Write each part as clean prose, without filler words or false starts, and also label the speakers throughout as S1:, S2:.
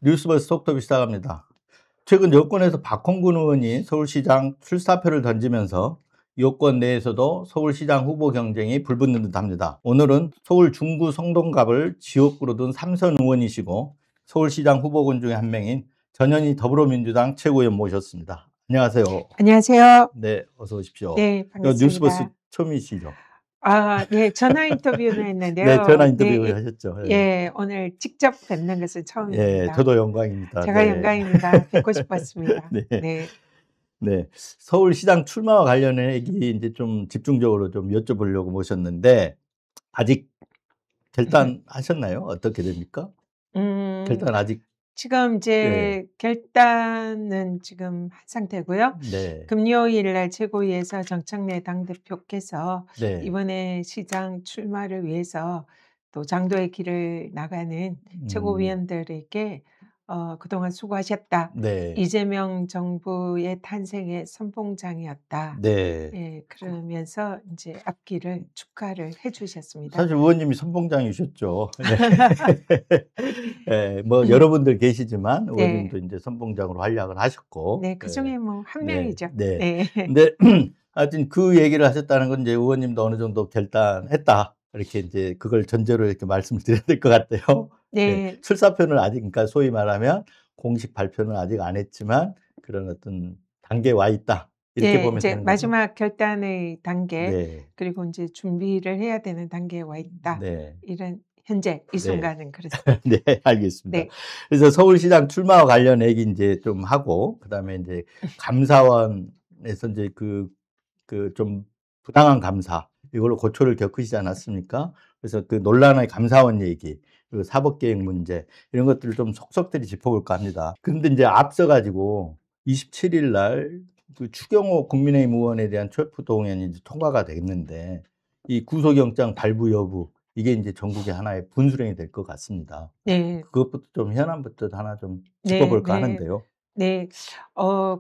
S1: 뉴스버스 톡톡이 시작합니다. 최근 여권에서 박홍근 의원이 서울시장 출사표를 던지면서 여권 내에서도 서울시장 후보 경쟁이 불붙는 듯합니다. 오늘은 서울 중구 성동갑을 지역구로 둔 삼선 의원이시고 서울시장 후보군 중에 한 명인 전현희 더불어민주당 최고위원 모셨습니다. 안녕하세요.
S2: 안녕하세요.
S1: 네, 어서 오십시오.
S2: 네,
S1: 뉴스버스
S2: 반갑습니다.
S1: 처음이시죠?
S2: 네, 전화 인터뷰는
S1: 네,
S2: 했는데요.
S1: 전화 인터뷰 하셨죠.
S2: 오늘 직접 뵙는 것은
S1: 예,
S2: 처음입니다.
S1: 저도 영광입니다.
S2: 제가
S1: 네.
S2: 영광입니다. 뵙고 싶었습니다.
S1: 네.
S2: 네.
S1: 네. 서울시장 출마와 관련해 얘기 이제 좀 집중적으로 좀 여쭤보려고 모셨는데 아직 결단하셨나요? 어떻게 됩니까?
S2: 음,
S1: 결단 아직
S2: 지금
S1: 네.
S2: 이제 결단은 지금 한 상태고요.
S1: 네.
S2: 금요일 날 최고위에서 정청래 당대표께서
S1: 네.
S2: 이번에 시장 출마를 위해서 또 장도의 길을 나가는 최고위원들에게 그동안 수고하셨다.
S1: 네.
S2: 이재명 정부의 탄생의 선봉장이었다.
S1: 네.
S2: 예, 그러면서 이제 앞길을 축하를 해주셨습니다.
S1: 사실 의원님이 선봉장이셨죠. 네. 예, 뭐 여러분들 계시지만
S2: 네.
S1: 의원님도 이제 선봉장으로 활약을 하셨고.
S2: 네, 그 중에 뭐 한
S1: 네.
S2: 명이죠.
S1: 네.
S2: 네.
S1: 근데 하여튼 그 얘기를 하셨다는 건 이제 의원님도 어느 정도 결단했다. 이렇게 이제 그걸 전제로 이렇게 말씀을 드려야 될 것 같아요. 네.
S2: 네.
S1: 출사표는 아직, 그러니까 소위 말하면 공식 발표는 아직 안 했지만 그런 어떤 단계에 와 있다. 이렇게
S2: 네,
S1: 보면
S2: 이제
S1: 되는 거죠.
S2: 마지막 결단의 단계,
S1: 네.
S2: 그리고 이제 준비를 해야 되는 단계에 와 있다.
S1: 네.
S2: 이런 현재 이
S1: 네.
S2: 순간은 그렇습니다.
S1: 네, 알겠습니다.
S2: 네.
S1: 그래서 서울시장 출마와 관련 얘기 이제 좀 하고, 그다음에 이제 감사원에서 이제 그 좀 부당한 감사, 이걸로 고초를 겪으시지 않았습니까? 그래서 그 논란의 감사원 얘기, 그리고 사법개혁 문제, 이런 것들을 좀 속속들이 짚어볼까 합니다. 근데 이제 앞서가지고 27일 날 그 추경호 국민의힘 의원에 대한 체포동의안이 이제 통과가 됐는데, 이 구속영장 발부 여부, 이게 이제 전국의 하나의 분수령이 될 것 같습니다.
S2: 네.
S1: 그것부터 좀 현안부터 하나 좀
S2: 네,
S1: 짚어볼까
S2: 네.
S1: 하는데요.
S2: 네.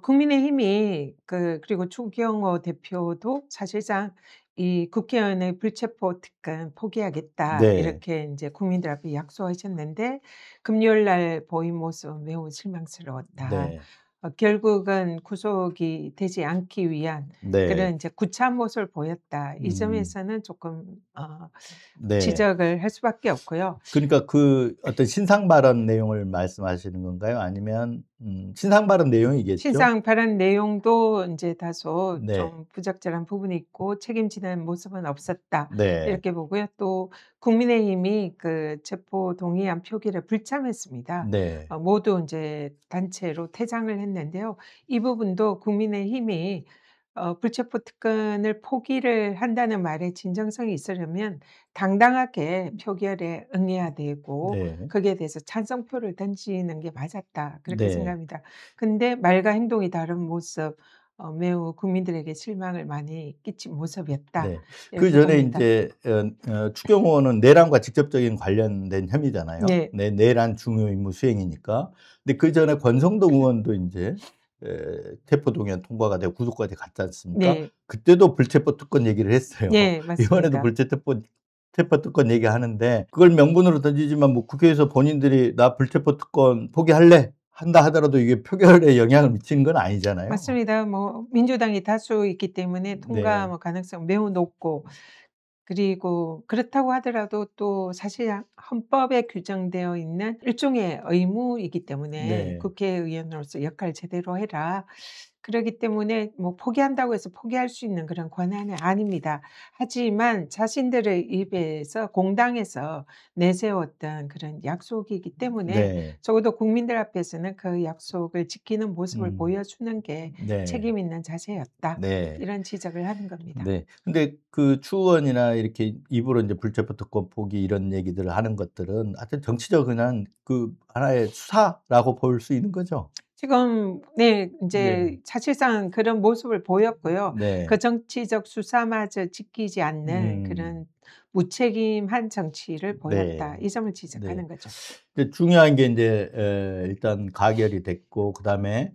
S2: 국민의힘이 그리고 추경호 대표도 사실상 이 국회의원의 불체포 특권 포기하겠다.
S1: 네.
S2: 이렇게 이제 국민들 앞에 약속하셨는데 금요일 날 보인 모습은 매우 실망스러웠다.
S1: 네.
S2: 결국은 구속이 되지 않기 위한
S1: 네.
S2: 그런 이제 구차한 모습을 보였다. 이 점에서는 조금
S1: 네.
S2: 지적을 할 수밖에 없고요.
S1: 그러니까 그 어떤 신상 발언 내용을 말씀하시는 건가요? 아니면 신상 발언 내용이겠죠?
S2: 신상 발언 내용도 이제 다소
S1: 네.
S2: 좀 부적절한 부분이 있고 책임지는 모습은 없었다.
S1: 네.
S2: 이렇게 보고요. 또 국민의힘이 그 체포 동의안 표기를 불참했습니다.
S1: 네.
S2: 모두 이제 단체로 퇴장을 했는데요. 이 부분도 국민의힘이 불체포 특권을 포기를 한다는 말에 진정성이 있으려면 당당하게 표결에 응해야 되고
S1: 네.
S2: 거기에 대해서 찬성표를 던지는 게 맞았다. 그렇게
S1: 네.
S2: 생각합니다. 근데 말과 행동이 다른 모습, 매우 국민들에게 실망을 많이 끼친 모습이었다.
S1: 네. 그
S2: 이렇게
S1: 전에
S2: 봅니다.
S1: 이제 추경호는 내란과 직접적인 관련된 혐의잖아요.
S2: 네.
S1: 내란 중요 임무 수행이니까. 근데 그 전에 권성동 의원도 이제 체포동의안 통과가 되고 구속까지 갔지 않습니까?
S2: 네.
S1: 그때도 불체포 특권 얘기를 했어요.
S2: 네,
S1: 이번에도
S2: 맞습니다.
S1: 불체포 특권 얘기하는데 그걸 명분으로 던지지만 뭐 국회에서 본인들이 나 불체포 특권 포기할래 한다 하더라도 이게 표결에 영향을 미치는 건 아니잖아요.
S2: 맞습니다. 뭐 민주당이 다수 있기 때문에 통과
S1: 네.
S2: 가능성 매우 높고, 그리고 그렇다고 하더라도 또 사실 헌법에 규정되어 있는 일종의 의무이기 때문에
S1: 네.
S2: 국회의원으로서 역할 제대로 해라. 그렇기 때문에 뭐 포기한다고 해서 포기할 수 있는 그런 권한은 아닙니다. 하지만 자신들의 입에서 공당에서 내세웠던 그런 약속이기 때문에
S1: 네.
S2: 적어도 국민들 앞에서는 그 약속을 지키는 모습을 보여주는 게
S1: 네.
S2: 책임 있는 자세였다.
S1: 네.
S2: 이런 지적을 하는 겁니다.
S1: 네. 근데 그 추 의원이나 이렇게 입으로 이제 불체포 특권 포기 이런 얘기들을 하는 것들은 하여튼 정치적 그냥 그 하나의 수사라고 볼 수 있는 거죠.
S2: 지금 네,
S1: 네.
S2: 이제 사실상 그런 모습을 보였고요.
S1: 네.
S2: 그 정치적 수사마저 지키지 않는 그런 무책임한 정치를 보였다.
S1: 네.
S2: 이 점을
S1: 네.
S2: 지적하는 거죠.
S1: 근데 중요한 게 이제 일단 가결이 됐고 그다음에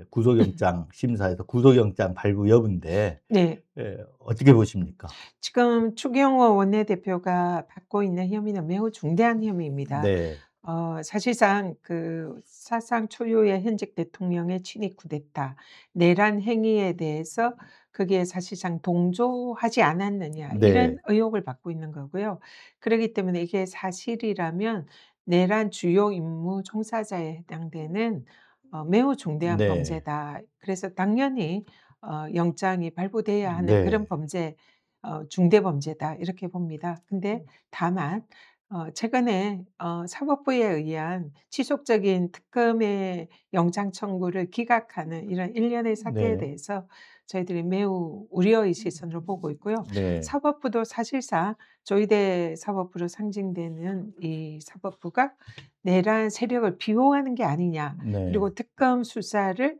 S1: 구속영장 심사에서 구속영장 발부 여부인데
S2: 네.
S1: 어떻게 보십니까?
S2: 지금 추경호 원내대표가 받고 있는 혐의는 매우 중대한 혐의입니다.
S1: 네.
S2: 사실상 그 사상 초유의 현직 대통령의 친위 쿠데타, 내란 행위에 대해서 그게 사실상 동조하지 않았느냐 이런
S1: 네.
S2: 의혹을 받고 있는 거고요. 그렇기 때문에 이게 사실이라면 내란 주요 임무 종사자에 해당되는 매우 중대한
S1: 네.
S2: 범죄다. 그래서 당연히 영장이 발부돼야 하는 그런
S1: 네.
S2: 범죄, 중대 범죄다 이렇게 봅니다. 근데 다만 최근에 사법부에 의한 지속적인 특검의 영장 청구를 기각하는 이런 일련의 사태에
S1: 네.
S2: 대해서 저희들이 매우 우려의 시선으로 보고 있고요.
S1: 네.
S2: 사법부도 사실상 조희대 사법부로 상징되는 이 사법부가 내란 세력을 비호하는 게 아니냐,
S1: 네.
S2: 그리고 특검 수사를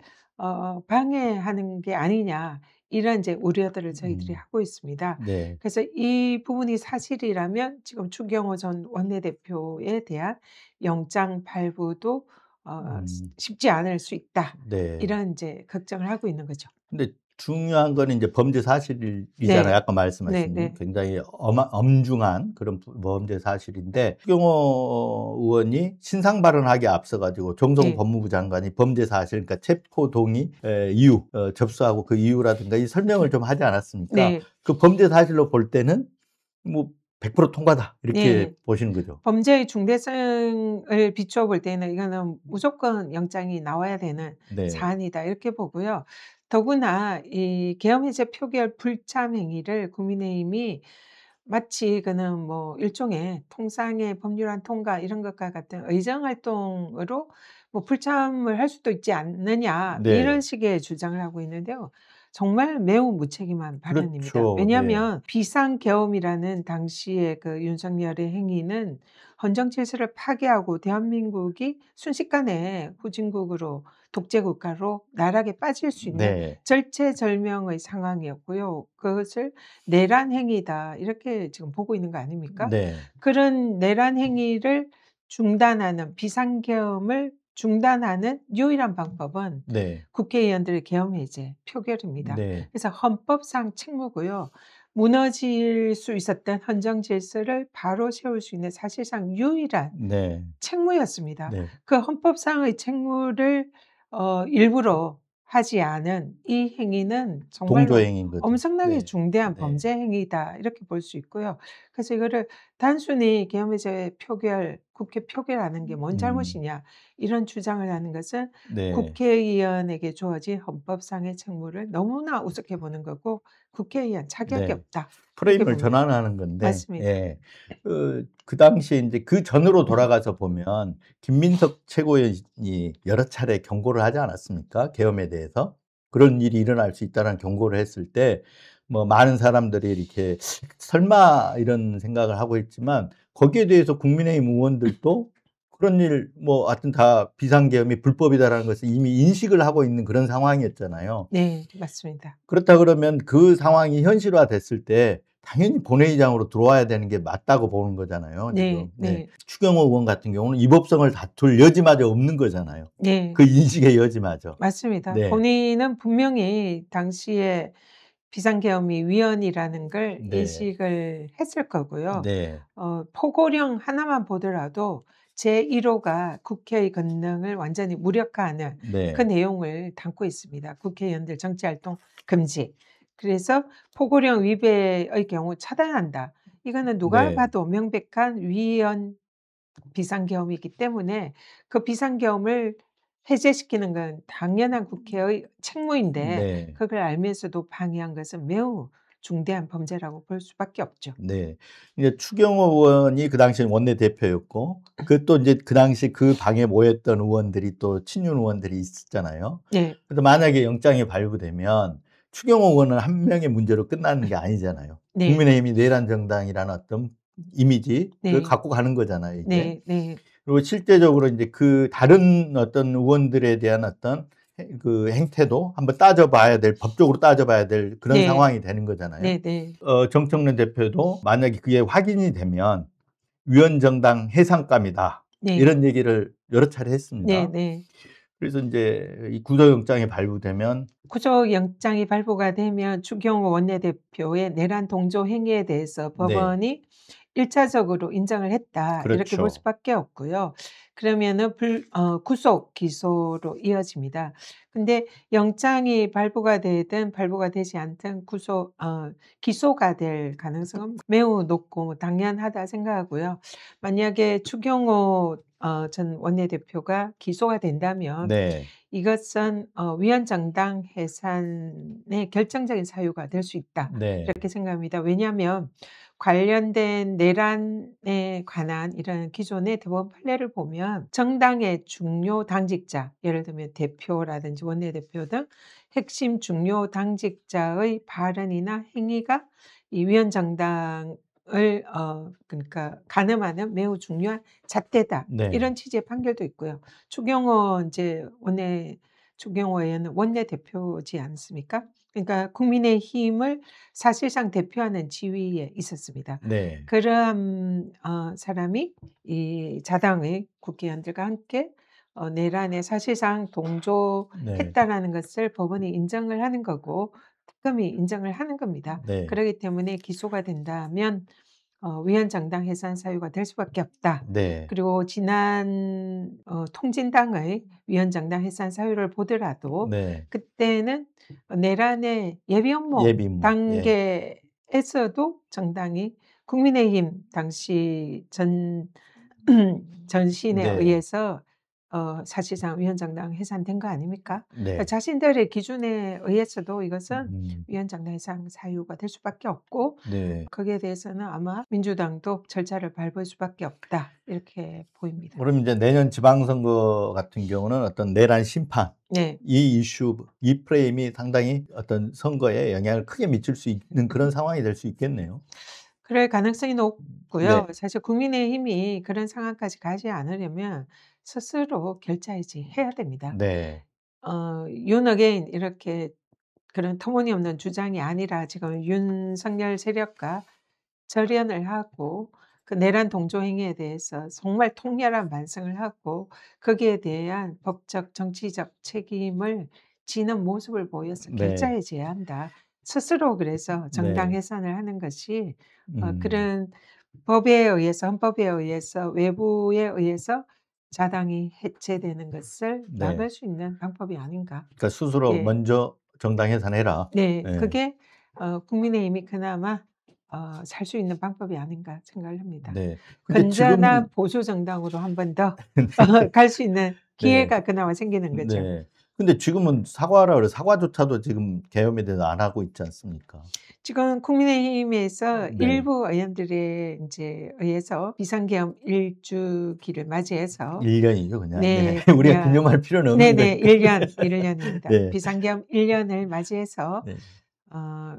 S2: 방해하는 게 아니냐, 이런 이제 우려들을 저희들이
S1: 음.
S2: 하고 있습니다.
S1: 네.
S2: 그래서 이 부분이 사실이라면 지금 추경호 전 원내대표에 대한 영장 발부도
S1: 음.
S2: 쉽지 않을 수 있다.
S1: 네.
S2: 이런 이제 걱정을 하고 있는 거죠.
S1: 근데 중요한 거는 인제 범죄 사실이잖아요.
S2: 네.
S1: 아까 말씀하신
S2: 네네.
S1: 굉장히 엄중한 그런 범죄 사실인데 추경호 의원이 신상 발언하기에 앞서 가지고 정동
S2: 네.
S1: 법무부 장관이 범죄 사실 그러니까 체포 동의 이유 접수하고 그 이유라든가 이 설명을 좀 하지 않았습니까?
S2: 네.
S1: 그 범죄 사실로 볼 때는 뭐 100% 통과다 이렇게
S2: 네.
S1: 보시는 거죠?
S2: 범죄의 중대성을 비추어 볼 때는 이거는 무조건 영장이 나와야 되는
S1: 네.
S2: 사안이다 이렇게 보고요. 더구나 이 계엄 해제 표결 불참 행위를 국민의힘이 마치 그는 뭐 일종의 통상의 법률안 통과 이런 것과 같은 의정 활동으로 뭐 "불참을 할 수도 있지 않느냐." 이런
S1: 네.
S2: 식의 주장을 하고 있는데요. 정말 매우 무책임한 발언입니다.
S1: 그렇죠. 네.
S2: 왜냐하면 비상계엄이라는 당시의 그 윤석열의 행위는 헌정 질서를 파괴하고 대한민국이 순식간에 후진국으로 독재 국가로 나락에 빠질 수 있는
S1: 네.
S2: 절체절명의 상황이었고요. 그것을 '내란 행위다.' 이렇게 지금 보고 있는 거 아닙니까?
S1: 네.
S2: 그런 내란 행위를 중단하는 비상계엄을 중단하는 유일한 방법은
S1: 네.
S2: 국회의원들의 계엄 해제 표결입니다.
S1: 네.
S2: 그래서 헌법상 책무고요. 무너질 수 있었던 헌정 질서를 바로 세울 수 있는 사실상 유일한
S1: 네.
S2: 책무였습니다.
S1: 네.
S2: 그 헌법상의 책무를 일부러 하지 않은 이 행위는 정말로
S1: 동조행위인 거죠.
S2: 엄청나게
S1: 네.
S2: 중대한
S1: 네.
S2: 범죄 행위다 이렇게 볼 수 있고요. 그래서 이거를 단순히 계엄해제 표결, 국회 표결하는 게 뭔
S1: 음.
S2: 잘못이냐 이런 주장을 하는 것은
S1: 네.
S2: 국회의원에게 주어진 헌법상의 책무를 너무나 우습게 보는 거고 '국회의원 자격이
S1: 네.
S2: 없다.' 이렇게
S1: 프레임을
S2: 봅니다.
S1: 전환하는 건데
S2: 맞습니다.
S1: 예. 그 당시에 인제 그 전으로 돌아가서 보면 김민석 최고위원이 여러 차례 경고를 하지 않았습니까? 계엄에 대해서. 그런 일이 일어날 수 있다는 경고를 했을 때 뭐 많은 사람들이 이렇게 '설마.' 이런 생각을 하고 있지만 거기에 대해서 국민의힘 의원들도 그런 일 뭐 하여튼 다 '비상계엄이 불법이다.'라는 것을 이미 인식을 하고 있는 그런 상황이었잖아요.
S2: 네. 맞습니다.
S1: 그렇다 그러면 그 상황이 현실화됐을 때 당연히 본회의장으로 들어와야 되는 게 맞다고 보는 거잖아요 지금.
S2: 네.
S1: 네.
S2: 네.
S1: 추경호 의원 같은 경우는 이 법성을 다툴 여지마저 없는 거잖아요.
S2: 네.
S1: 그 인식의 여지마저.
S2: 맞습니다.
S1: 네.
S2: 본인은 분명히 당시에 비상계엄이 위헌이라는 걸
S1: 네.
S2: 인식을 했을 거고요.
S1: 네.
S2: 포고령 하나만 보더라도 제1 호가 국회의 권능을 완전히 무력화하는 그
S1: 네.
S2: 내용을 담고 있습니다. 국회의원들 정치활동 금지. 그래서 포고령 위배의 경우 차단한다. 이거는 누가
S1: 네.
S2: 봐도 명백한 위헌 비상계엄이기 때문에 그 비상계엄을 해제시키는 건 당연한 국회의 책무인데
S1: 네.
S2: 그걸 알면서도 방해한 것은 매우 중대한 범죄라고 볼 수밖에 없죠.
S1: 네. 이제 추경호 의원이 그 당시에 원내대표였고 그 또 인제 그 당시 그 방에 모였던 의원들이 또 친윤 의원들이 있었잖아요.
S2: 네.
S1: 그래서 만약에 영장이 발부되면 추경호 의원은 한 명의 문제로 끝나는 게 아니잖아요.
S2: 네.
S1: 국민의힘이 내란 정당이라는 어떤 이미지를
S2: 네.
S1: 갖고 가는 거잖아요 이제.
S2: 네. 네.
S1: 그리고 실제적으로 인제 그 다른 어떤 의원들에 대한 어떤 그 행태도 한번 따져 봐야 될 법적으로 따져 봐야 될 그런
S2: 네.
S1: 상황이 되는 거잖아요.
S2: 네네.
S1: 정청래 대표도 만약에 그게 확인이 되면 "위헌정당 해산감이다."
S2: 네.
S1: 이런 얘기를 여러 차례 했습니다.
S2: 네네.
S1: 그래서 인제 이 구속영장이 발부되면
S2: 구속영장이 발부가 되면 추경호 원내대표의 내란 동조 행위에 대해서
S1: 네.
S2: 법원이 일차적으로 인정을 했다 이렇게 볼
S1: 그렇죠.
S2: 수밖에 없고요. 그러면은 구속, 기소로 이어집니다. 근데 영장이 발부가 되든 발부가 되지 않든 기소가 될 가능성은 매우 높고 당연하다 생각하고요. 만약에 추경호 전 원내대표가 기소가 된다면
S1: 네.
S2: 이것은 위헌정당 해산의 결정적인 사유가 될 수 있다
S1: 네.
S2: 이렇게 생각합니다. 왜냐하면 관련된 내란에 관한 이런 기존의 대법원 판례를 보면 정당의 중요 당직자, 예를 들면 대표라든지 원내대표 등 핵심 중요 당직자의 발언이나 행위가 이 위헌정당을 그러니까 가늠하는 매우 중요한 잣대다.
S1: 네.
S2: 이런 취지의 판결도 있고요. 추경호 의원은 원내대표지 않습니까? 그러니까 국민의힘을 사실상 대표하는 지위에 있었습니다.
S1: 네.
S2: 그러한 사람이 이 자당의 국회의원들과 함께 내란에 사실상
S1: 네.
S2: 동조했다라는 것을 법원이 인정을 하는 거고 특검이 인정을 하는 겁니다.
S1: 네.
S2: 그렇기 때문에 기소가 된다면 위헌정당 해산 사유가 될 수밖에 없다.
S1: 네.
S2: 그리고 지난 통진당의 위헌정당 해산 사유를 보더라도
S1: 네.
S2: 그때는 내란의 예비업무
S1: 예비인무. 예.
S2: 단계에서도 정당이 국민의힘 당시 전신에
S1: 네.
S2: 의해서 사실상 위헌정당 해산된 거 아닙니까? 그러니까
S1: 네.
S2: 자신들의 기준에 의해서도 이것은
S1: 음.
S2: 위헌정당 해산 사유가 될 수밖에 없고
S1: 네.
S2: 거기에 대해서는 아마 민주당도 절차를 밟을 수밖에 없다 이렇게 보입니다.
S1: 그럼 이제 내년 지방선거 같은 경우는 어떤 내란 심판
S2: 네.
S1: 이 이슈, 이 프레임이 상당히 어떤 선거에 영향을 크게 미칠 수 있는 그런 상황이 될 수 있겠네요.
S2: 그럴 가능성이
S1: 네.
S2: 높고요. 사실 국민의힘이 그런 상황까지 가지 않으려면 스스로 결자해지해야 됩니다.
S1: 네.
S2: 윤 어게인 이렇게 그런 터무니없는 주장이 아니라 지금 윤석열 세력과 절연을 하고 그 내란 동조 행위에 대해서 정말 통렬한 반성을 하고 거기에 대한 법적, 정치적 책임을 지는 모습을 보여서
S1: 네.
S2: 결자해져야 한다. 스스로 그래서 정당
S1: 네.
S2: 해산을 하는 것이
S1: 음.
S2: 그런 법에 의해서 헌법에 의해서 외부에 의해서 자당이 해체되는 것을
S1: 네.
S2: 막을 수 있는 방법이 아닌가.
S1: 그러니까 스스로
S2: 예.
S1: 먼저 정당 해산해라.
S2: 네.
S1: 예.
S2: 그게 국민의힘이 그나마 살 수 있는 방법이 아닌가 생각을 합니다.
S1: 네. 근데
S2: 건전한
S1: 지금
S2: 보수 정당으로 한 번 더 갈 수 있는
S1: 네.
S2: 기회가 그나마 생기는 거죠.
S1: 네. 근데 지금은 사과하라 그래 사과조차도 지금 계엄에 대해서 안 하고 있지 않습니까?
S2: 지금 국민의힘에서
S1: 네.
S2: 일부 의원들에 인제 의해서 비상계엄 1주기를 맞이해서
S1: 1년이죠 그냥. 네.
S2: 네.
S1: 우리가 기념할 필요는 없는데.
S2: 네네. 1년입니다.
S1: 네.
S2: 비상계엄 1년을 맞이해서
S1: 네.
S2: 어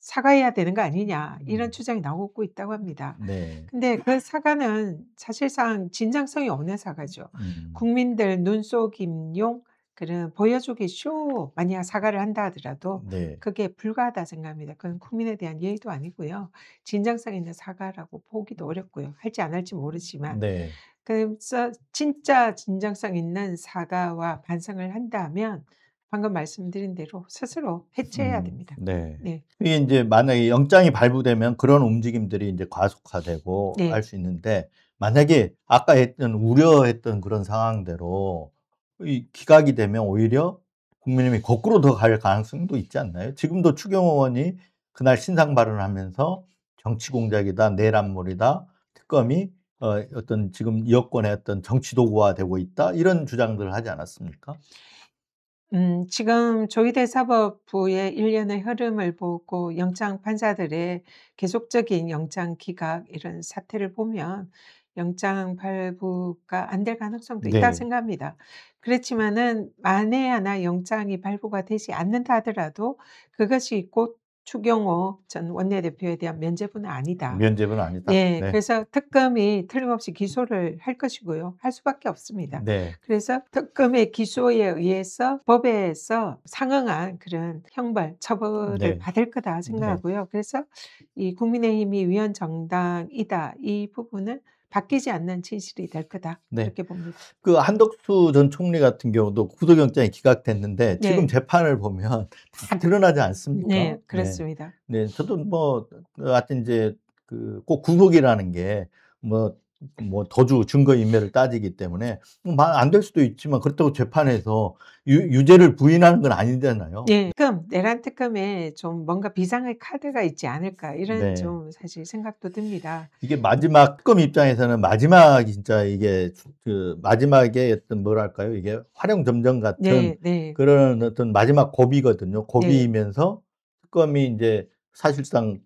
S2: "사과해야 되는 거 아니냐." 이런
S1: 음.
S2: 주장이 나오고 있다고 합니다.
S1: 네.
S2: 근데 그 사과는 사실상 진정성이 없는 사과죠.
S1: 음.
S2: 국민들 눈속임용 그런 보여주기 쇼 만약 사과를 한다 하더라도
S1: 네.
S2: 그게 불가하다 생각합니다. 그건 국민에 대한 예의도 아니고요. 진정성 있는 사과라고 보기도 어렵고요. 할지 안 할지 모르지만.
S1: 네.
S2: 그래서 진짜 진정성 있는 사과와 반성을 한다면 방금 말씀드린 대로 스스로 해체해야 됩니다.
S1: 네.
S2: 네.
S1: 이게 인제 만약에 영장이 발부되면 그런 움직임들이 인제 과속화되고
S2: 네.
S1: 할 수 있는데 만약에 아까 우려했던 그런 상황대로 이 기각이 되면 오히려 국민의힘이 거꾸로 더 갈 가능성도 있지 않나요? 지금도 추경호 의원이 그날 신상 발언을 하면서 "정치 공작이다. 내란몰이다. 특검이 어떤 지금 여권의 어떤 정치 도구화되고 있다." 이런 주장들을 하지 않았습니까?
S2: 지금 조희대 사법부의 일련의 흐름을 보고 영장 판사들의 계속적인 영장 기각 이런 사태를 보면 영장 발부가 안 될 가능성도 있다고
S1: 네.
S2: 생각합니다. 그렇지만은 만에 하나 영장이 발부가 되지 않는다 하더라도 그것이 곧 추경호 전 원내대표에 대한 면죄부는 아니다.
S1: 면죄부는 아니다.
S2: 네.
S1: 네.
S2: 그래서 특검이 틀림없이 기소를 할 것이고요. 할 수밖에 없습니다.
S1: 네.
S2: 그래서 특검의 기소에 의해서 법에서 상응한 그런 형벌, 처벌을
S1: 네.
S2: 받을 거다
S1: 네.
S2: 생각하고요. 그래서 이 국민의힘이 위헌정당이다. 이 부분은 바뀌지 않는 진실이 될 거다.
S1: 네.
S2: 이렇게 봅니다.
S1: 그 한덕수 전 총리 같은 경우도 구속영장이 기각됐는데 지금
S2: 네.
S1: 재판을 보면 다 드러나지 않습니까?
S2: 네.
S1: 네.
S2: 그렇습니다.
S1: 네. 저도 뭐 하여튼 인제 꼭 구속이라는 게 뭐 도주 증거인멸을 따지기 때문에 안 될 수도 있지만 그렇다고 재판에서 유죄를 부인하는 건 아니잖아요.
S2: 예. 내란 특검에 좀 뭔가 비상의 카드가 있지 않을까 이런
S1: 네.
S2: 좀 사실 생각도 듭니다.
S1: 이게 마지막 특검 입장에서는 마지막이 진짜 이게 마지막에 어떤 뭐랄까요? 이게 화룡점정 같은
S2: 네 네.
S1: 그런 어떤 마지막 고비거든요.
S2: 네.
S1: 고비이면서 특검이 인제 사실상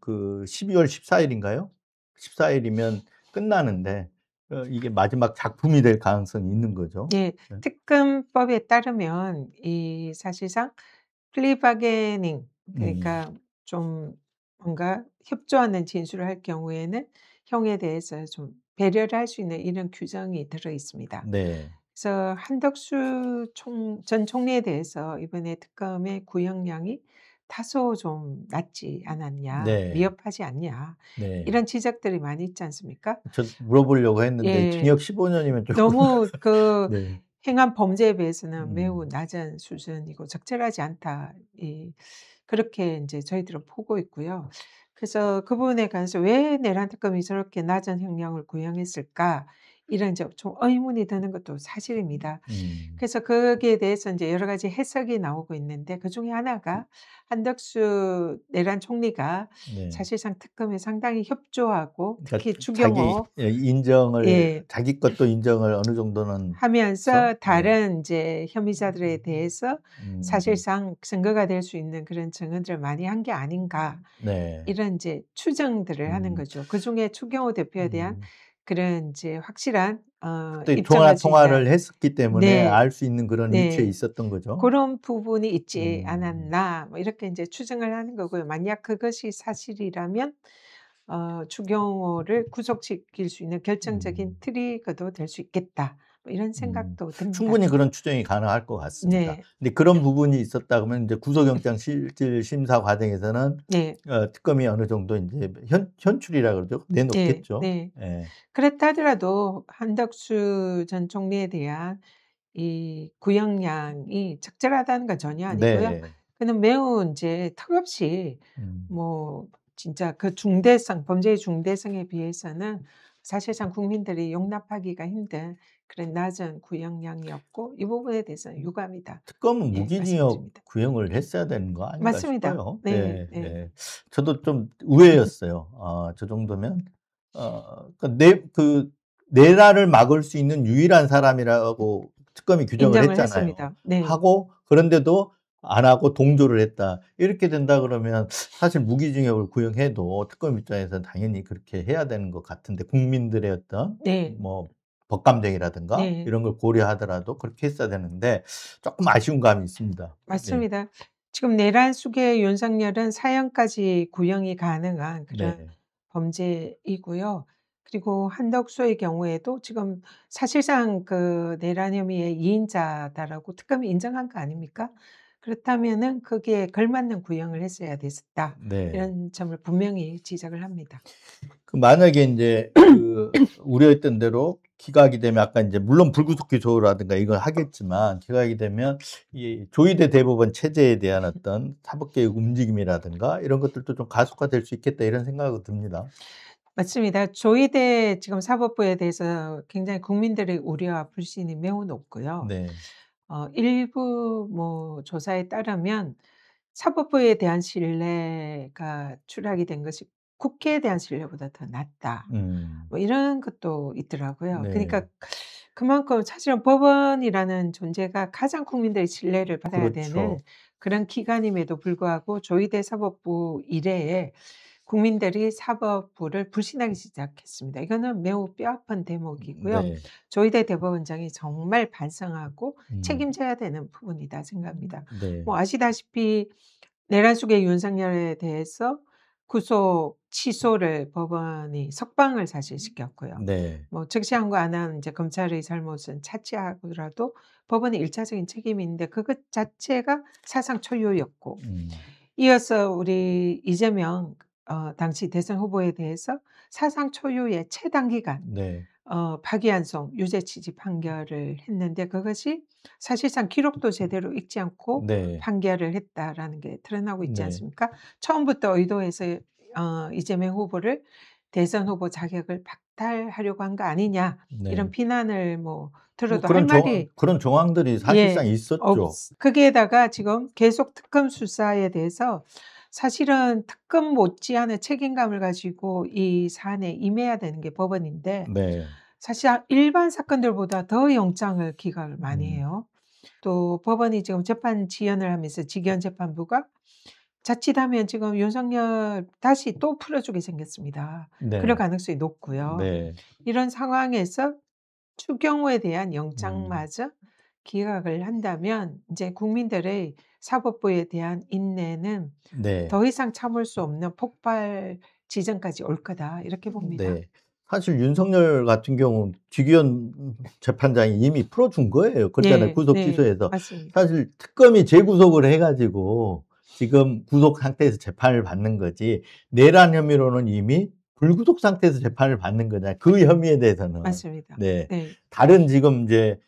S1: 12월 14 일인가요? 14 일이면 끝나는데 이게 마지막 작품이 될 가능성이 있는 거죠.
S2: 네.
S1: 네.
S2: 특검법에 따르면 이 사실상 플리 바게닝
S1: 음.
S2: 그러니까 좀 뭔가 협조하는 진술을 할 경우에는 형에 대해서 좀 배려를 할 수 있는 이런 규정이 들어 있습니다.
S1: 네.
S2: 그래서 한덕수 전 총리에 대해서 이번에 특검의 구형량이 다소 좀 낮지 않았냐,
S1: 네.
S2: 미흡하지 않냐
S1: 네.
S2: 이런 지적들이 많이 있지 않습니까?
S1: 저도 물어보려고 했는데
S2: 예.
S1: 징역 15 년이면 쪼끔
S2: 너무
S1: 네.
S2: 행한 범죄에 비해서는 매우
S1: 음.
S2: 낮은 수준이고 적절하지 않다. 그렇게 인제 저희들은 보고 있고요. 그래서 그 부분에 관해서 '왜 내란 특검이 저렇게 낮은 형량을 구형했을까?' 이런 이제 좀 의문이 드는 것도 사실입니다.
S1: 음.
S2: 그래서 거기에 대해서 인제 여러 가지 해석이 나오고 있는데 그중에 하나가 한덕수 내란 총리가
S1: 네.
S2: 사실상 특검에 상당히 협조하고
S1: 그러니까
S2: 특히 추경호 예.
S1: 자기 것도 인정을 어느 정도는 해서
S2: 하면서
S1: 네.
S2: 다른 인제 혐의자들에 대해서
S1: 음.
S2: 사실상 증거가 될 수 있는 그런 증언들을 많이 한 게 아닌가
S1: 네.
S2: 이런 인제 추정들을 하는
S1: 음.
S2: 거죠. 그중에 추경호 대표에 대한
S1: 음.
S2: 그런 인제 확실한
S1: 그때
S2: 입증을
S1: 통화를
S2: 주지한
S1: 했었기 때문에
S2: 네.
S1: 알 수 있는 그런 위치에
S2: 네.
S1: 있었던 거죠.
S2: 고런 부분이 있지
S1: 음.
S2: 않았나 뭐 이렇게 인제 추정을 하는 거고요. 만약 그것이 사실이라면 추경호를 구속시킬 수 있는 결정적인
S1: 음.
S2: 트리거도 될 수 있겠다. 뭐 이런
S1: 음.
S2: 생각도 듭니다.
S1: 충분히 그런 추정이 가능할 것 같습니다.
S2: 네.
S1: 근데 그런 부분이 있었다 그러면 인제 구속영장 실질 심사 과정에서는
S2: 네.
S1: 특검이 어느 정도 인제 현출이라 그러죠.
S2: 네.
S1: 내놓겠죠.
S2: 네.
S1: 예.
S2: 그렇다 하더라도 한덕수 전 총리에 대한 이 구형량이 적절하다는 건 전혀 아니고요.
S1: 네.
S2: 그는 매우 인제 턱없이
S1: 음.
S2: 뭐 진짜 그 중대성 범죄의 중대성에 비해서는 사실상 국민들이 용납하기가 힘든 그런 낮은 구형량이었고 이 부분에 대해서는 유감이다.
S1: 특검은
S2: 예
S1: 무기징역
S2: 말씀드립니다.
S1: 구형을 했어야 되는 거 아닌가
S2: 맞습니다.
S1: 싶어요.
S2: 네
S1: 네
S2: 네.
S1: 네. 저도 좀 의외였어요. 저 정도면 그러니까 내란을 막을 수 있는 유일한 사람이라고 특검이 규정을
S2: 인정을
S1: 했잖아요.
S2: 했습니다. 네.
S1: 하고 그런데도 안 하고 동조를 했다. 이렇게 된다 그러면 사실 무기징역을 구형해도 특검 입장에서는 당연히 그렇게 해야 되는 것 같은데 국민들의 어떤
S2: 네.
S1: 뭐 법감정이라든가
S2: 네.
S1: 이런 걸 고려하더라도 그렇게 했어야 되는데 쪼끔 아쉬운 감이 있습니다. 네.
S2: 맞습니다. 지금 내란 속의 윤석열은 사형까지 구형이 가능한 그런
S1: 네.
S2: 범죄이고요. 그리고 한덕수의 경우에도 지금 사실상 그 내란 혐의의 2 인자다라고 특검이 인정한 거 아닙니까? 그렇다면은 거기에 걸맞는 구형을 했어야 됐었다.
S1: 네.
S2: 이런 점을 분명히 지적을 합니다.
S1: 만약에 인제 우려했던 대로 기각이 되면 아까 인제 물론 불구속 기소라든가 이걸 하겠지만 기각이 되면 이 조희대 대법원 체제에 대한 어떤 사법개혁 움직임이라든가 이런 것들도 좀 가속화될 수 있겠다 이런 생각이 듭니다.
S2: 맞습니다. 조희대 지금 사법부에 대해서 굉장히 국민들의 우려와 불신이 매우 높고요.
S1: 네.
S2: 일부 뭐 조사에 따르면 사법부에 대한 신뢰가 추락이 된 것이 국회에 대한 신뢰보다 더 낮다.
S1: 음.
S2: 뭐 이런 것도 있더라고요.
S1: 네.
S2: 그러니까 그만큼 사실은 법원이라는 존재가 가장 국민들의 신뢰를 받아야
S1: 그렇죠.
S2: 되는 그런 기관임에도 불구하고 조희대 사법부 이래에 국민들이 사법부를 불신하기 시작했습니다. 이거는 매우 뼈아픈 대목이고요.
S1: 네.
S2: 조희대 대법원장이 정말 반성하고
S1: 음.
S2: 책임져야 되는 부분이다 생각합니다.
S1: 네.
S2: 뭐 아시다시피 내란 속의 윤석열에 대해서 구속 취소를 법원이 석방을 사실 시켰고요.
S1: 네.
S2: 뭐 적시한 거 안 한 이제 검찰의 잘못은 차치하더라도 법원의 일차적인 책임이 있는데 그것 자체가 사상 초유였고
S1: 음.
S2: 이어서 우리 이재명 당시 대선 후보에 대해서 사상 초유의 최단기간
S1: 네.
S2: 파기환송 유죄 취지 판결을 했는데 그것이 사실상 기록도 제대로 읽지 않고
S1: 네.
S2: 판결을 했다라는 게 드러나고 있지
S1: 네.
S2: 않습니까? 처음부터 의도해서 이재명 후보를 대선 후보 자격을 박탈하려고 한 거 아니냐 이런
S1: 네.
S2: 비난을 뭐
S1: 뭐
S2: 들어도 할 말이
S1: 그런 정황들이 사실상
S2: 예.
S1: 있었죠.
S2: 거기에다가 지금 계속 특검 수사에 대해서 사실은 특검 못지않은 책임감을 가지고 이 사안에 임해야 되는 게 법원인데
S1: 네.
S2: 사실 일반 사건들보다 더 영장을 기각을 많이
S1: 음.
S2: 해요. 또 법원이 지금 재판 지연을 하면서 직위원재판부가 자칫하면 지금 윤석열 다시 또 풀어주게 생겼습니다. 그럴
S1: 네.
S2: 가능성이 높고요.
S1: 네.
S2: 이런 상황에서 추경호에 대한
S1: 음.
S2: 영장마저 기각을 한다면 이제 국민들의 사법부에 대한 인내는
S1: 네.
S2: 더 이상 참을 수 없는 폭발 지점까지 올 거다 이렇게 봅니다.
S1: 네. 사실 윤석열 같은 경우 직위원 재판장이 이미 풀어준 거예요. 그랬잖아요,
S2: 네.
S1: 구속
S2: 네.
S1: 취소해서.
S2: 맞습니다.
S1: 사실 특검이 재구속을 해 가지고 지금 구속 상태에서 재판을 받는 거지, 내란 혐의로는 이미 불구속 상태에서 재판을 받는 거잖아요, 그 혐의에 대해서는.
S2: 맞습니다.
S1: 네.
S2: 네.
S1: 다른 지금 이제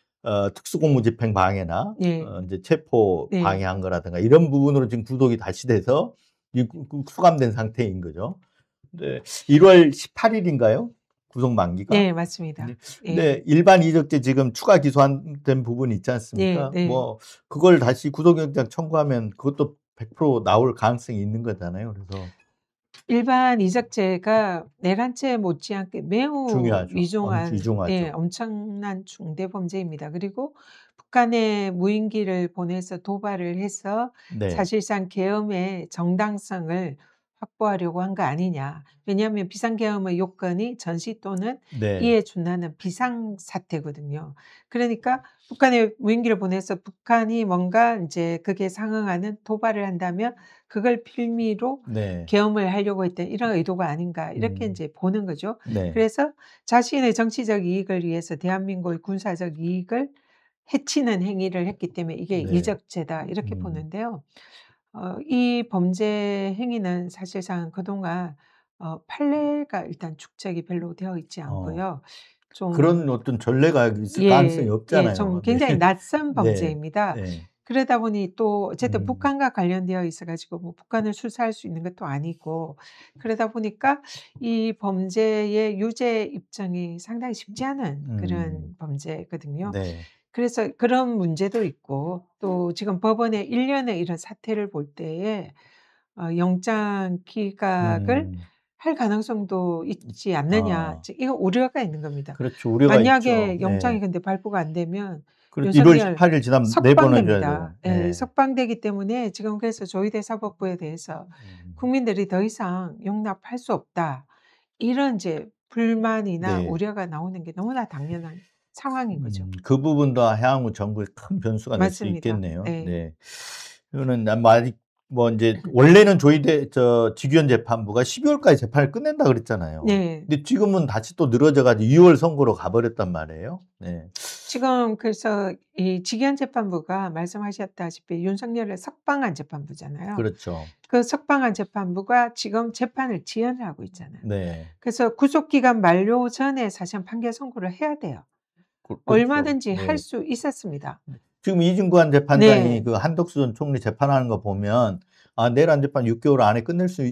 S1: 특수공무집행 방해나
S2: 네.
S1: 이제 체포
S2: 네.
S1: 방해한 거라든가 이런 부분으로 지금 구속이 다시 돼서 수감된 상태인 거죠. 네. 1월 18일인가요? 구속 만기가?
S2: 네. 맞습니다.
S1: 네.
S2: 예.
S1: 근데 일반 이적죄 지금 추가 기소된 부분이 있지
S2: 네.
S1: 않습니까?
S2: 네.
S1: 뭐 그걸 다시 구속영장 청구하면 그것도 100% 나올 가능성이 있는 거잖아요. 그래서
S2: 일반 이적죄가 내란죄 못지않게 매우
S1: 중요하죠.
S2: 위중한 예
S1: 위중하죠.
S2: 엄청난 중대 범죄입니다. 그리고 북한에 무인기를 보내서 도발을 해서
S1: 네.
S2: 사실상 계엄의 정당성을 확보하려고 한 거 아니냐. 왜냐하면 비상계엄의 요건이 전시 또는
S1: 네.
S2: 이에 준하는 비상사태거든요. 그러니까 북한에 무인기를 보내서 북한이 뭔가 인제 그게 상응하는 도발을 한다면 그걸 빌미로
S1: 네.
S2: 계엄을 하려고 했던 이런 의도가 아닌가 이렇게
S1: 음.
S2: 인제 보는 거죠.
S1: 네.
S2: 그래서 자신의 정치적 이익을 위해서 대한민국의 군사적 이익을 해치는 행위를 했기 때문에 이게
S1: 네.
S2: 이적죄다 이렇게
S1: 음.
S2: 보는데요. 이 범죄 행위는 사실상 그동안 판례가 일단 축적이 별로 되어 있지
S1: 어.
S2: 않고요. 좀
S1: 그런 어떤 전례가 있을 가능성이
S2: 예. 예. 좀
S1: 없잖아요. 네.
S2: 굉장히 낯선
S1: 네.
S2: 범죄입니다.
S1: 네.
S2: 그러다 보니 또 어쨌든
S1: 음.
S2: 북한과 관련되어 있어 가지고 뭐 북한을 수사할 수 있는 것도 아니고 그러다 보니까 이 범죄의 유죄 입증이 상당히 쉽지 않은 그런 범죄거든요.
S1: 네.
S2: 그래서 그런 문제도 있고 또 지금 법원의 일련의 이런 사태를 볼 때에 영장 기각을
S1: 음.
S2: 할 가능성도 있지 않느냐.
S1: 아.
S2: 즉 이거 우려가 있는 겁니다.
S1: 그렇죠. 우려가 있죠.
S2: 만약에 영장이
S1: 네.
S2: 근데 발부가 안 되면
S1: 그렇죠. 1월
S2: 윤석열
S1: 18일 지나면 내보내 줘야죠.
S2: 석방됩니다. 예.
S1: 예.
S2: 석방되기 때문에 지금 그래서 조희대 사법부에 대해서
S1: 음.
S2: 국민들이 더 이상 용납할 수 없다. 이런 이제 불만이나
S1: 네.
S2: 우려가 나오는 게 너무나 당연한 상황인 거죠.
S1: 그 부분도 향후 정부에 큰 변수가 될 수
S2: 맞습니다.
S1: 있겠네요.
S2: 네.
S1: 네. 이거는 뭐 아직 뭐 인제 원래는 조희대 직위원 재판부가 12 월까지 재판을 끝낸다 그랬잖아요.
S2: 네.
S1: 근데 지금은 다시 또 늘어져 가지고 2월 선고로 가 버렸단 말이에요. 네.
S2: 지금 그래서 이 직위원 재판부가 말씀하셨다시피 윤석열을 석방한 재판부잖아요.
S1: 그렇죠.
S2: 그 석방한 재판부가 지금 재판을 지연을 하고 있잖아요.
S1: 네.
S2: 그래서 구속 기간 만료 전에 사실은 판결 선고를 해야 돼요.
S1: 그렇죠.
S2: 얼마든지 할
S1: 네.
S2: 수 있었습니다.
S1: 지금 이진관 재판장이
S2: 네.
S1: 그 한덕수 전 총리 재판하는 거 보면 내란 재판 6 개월 안에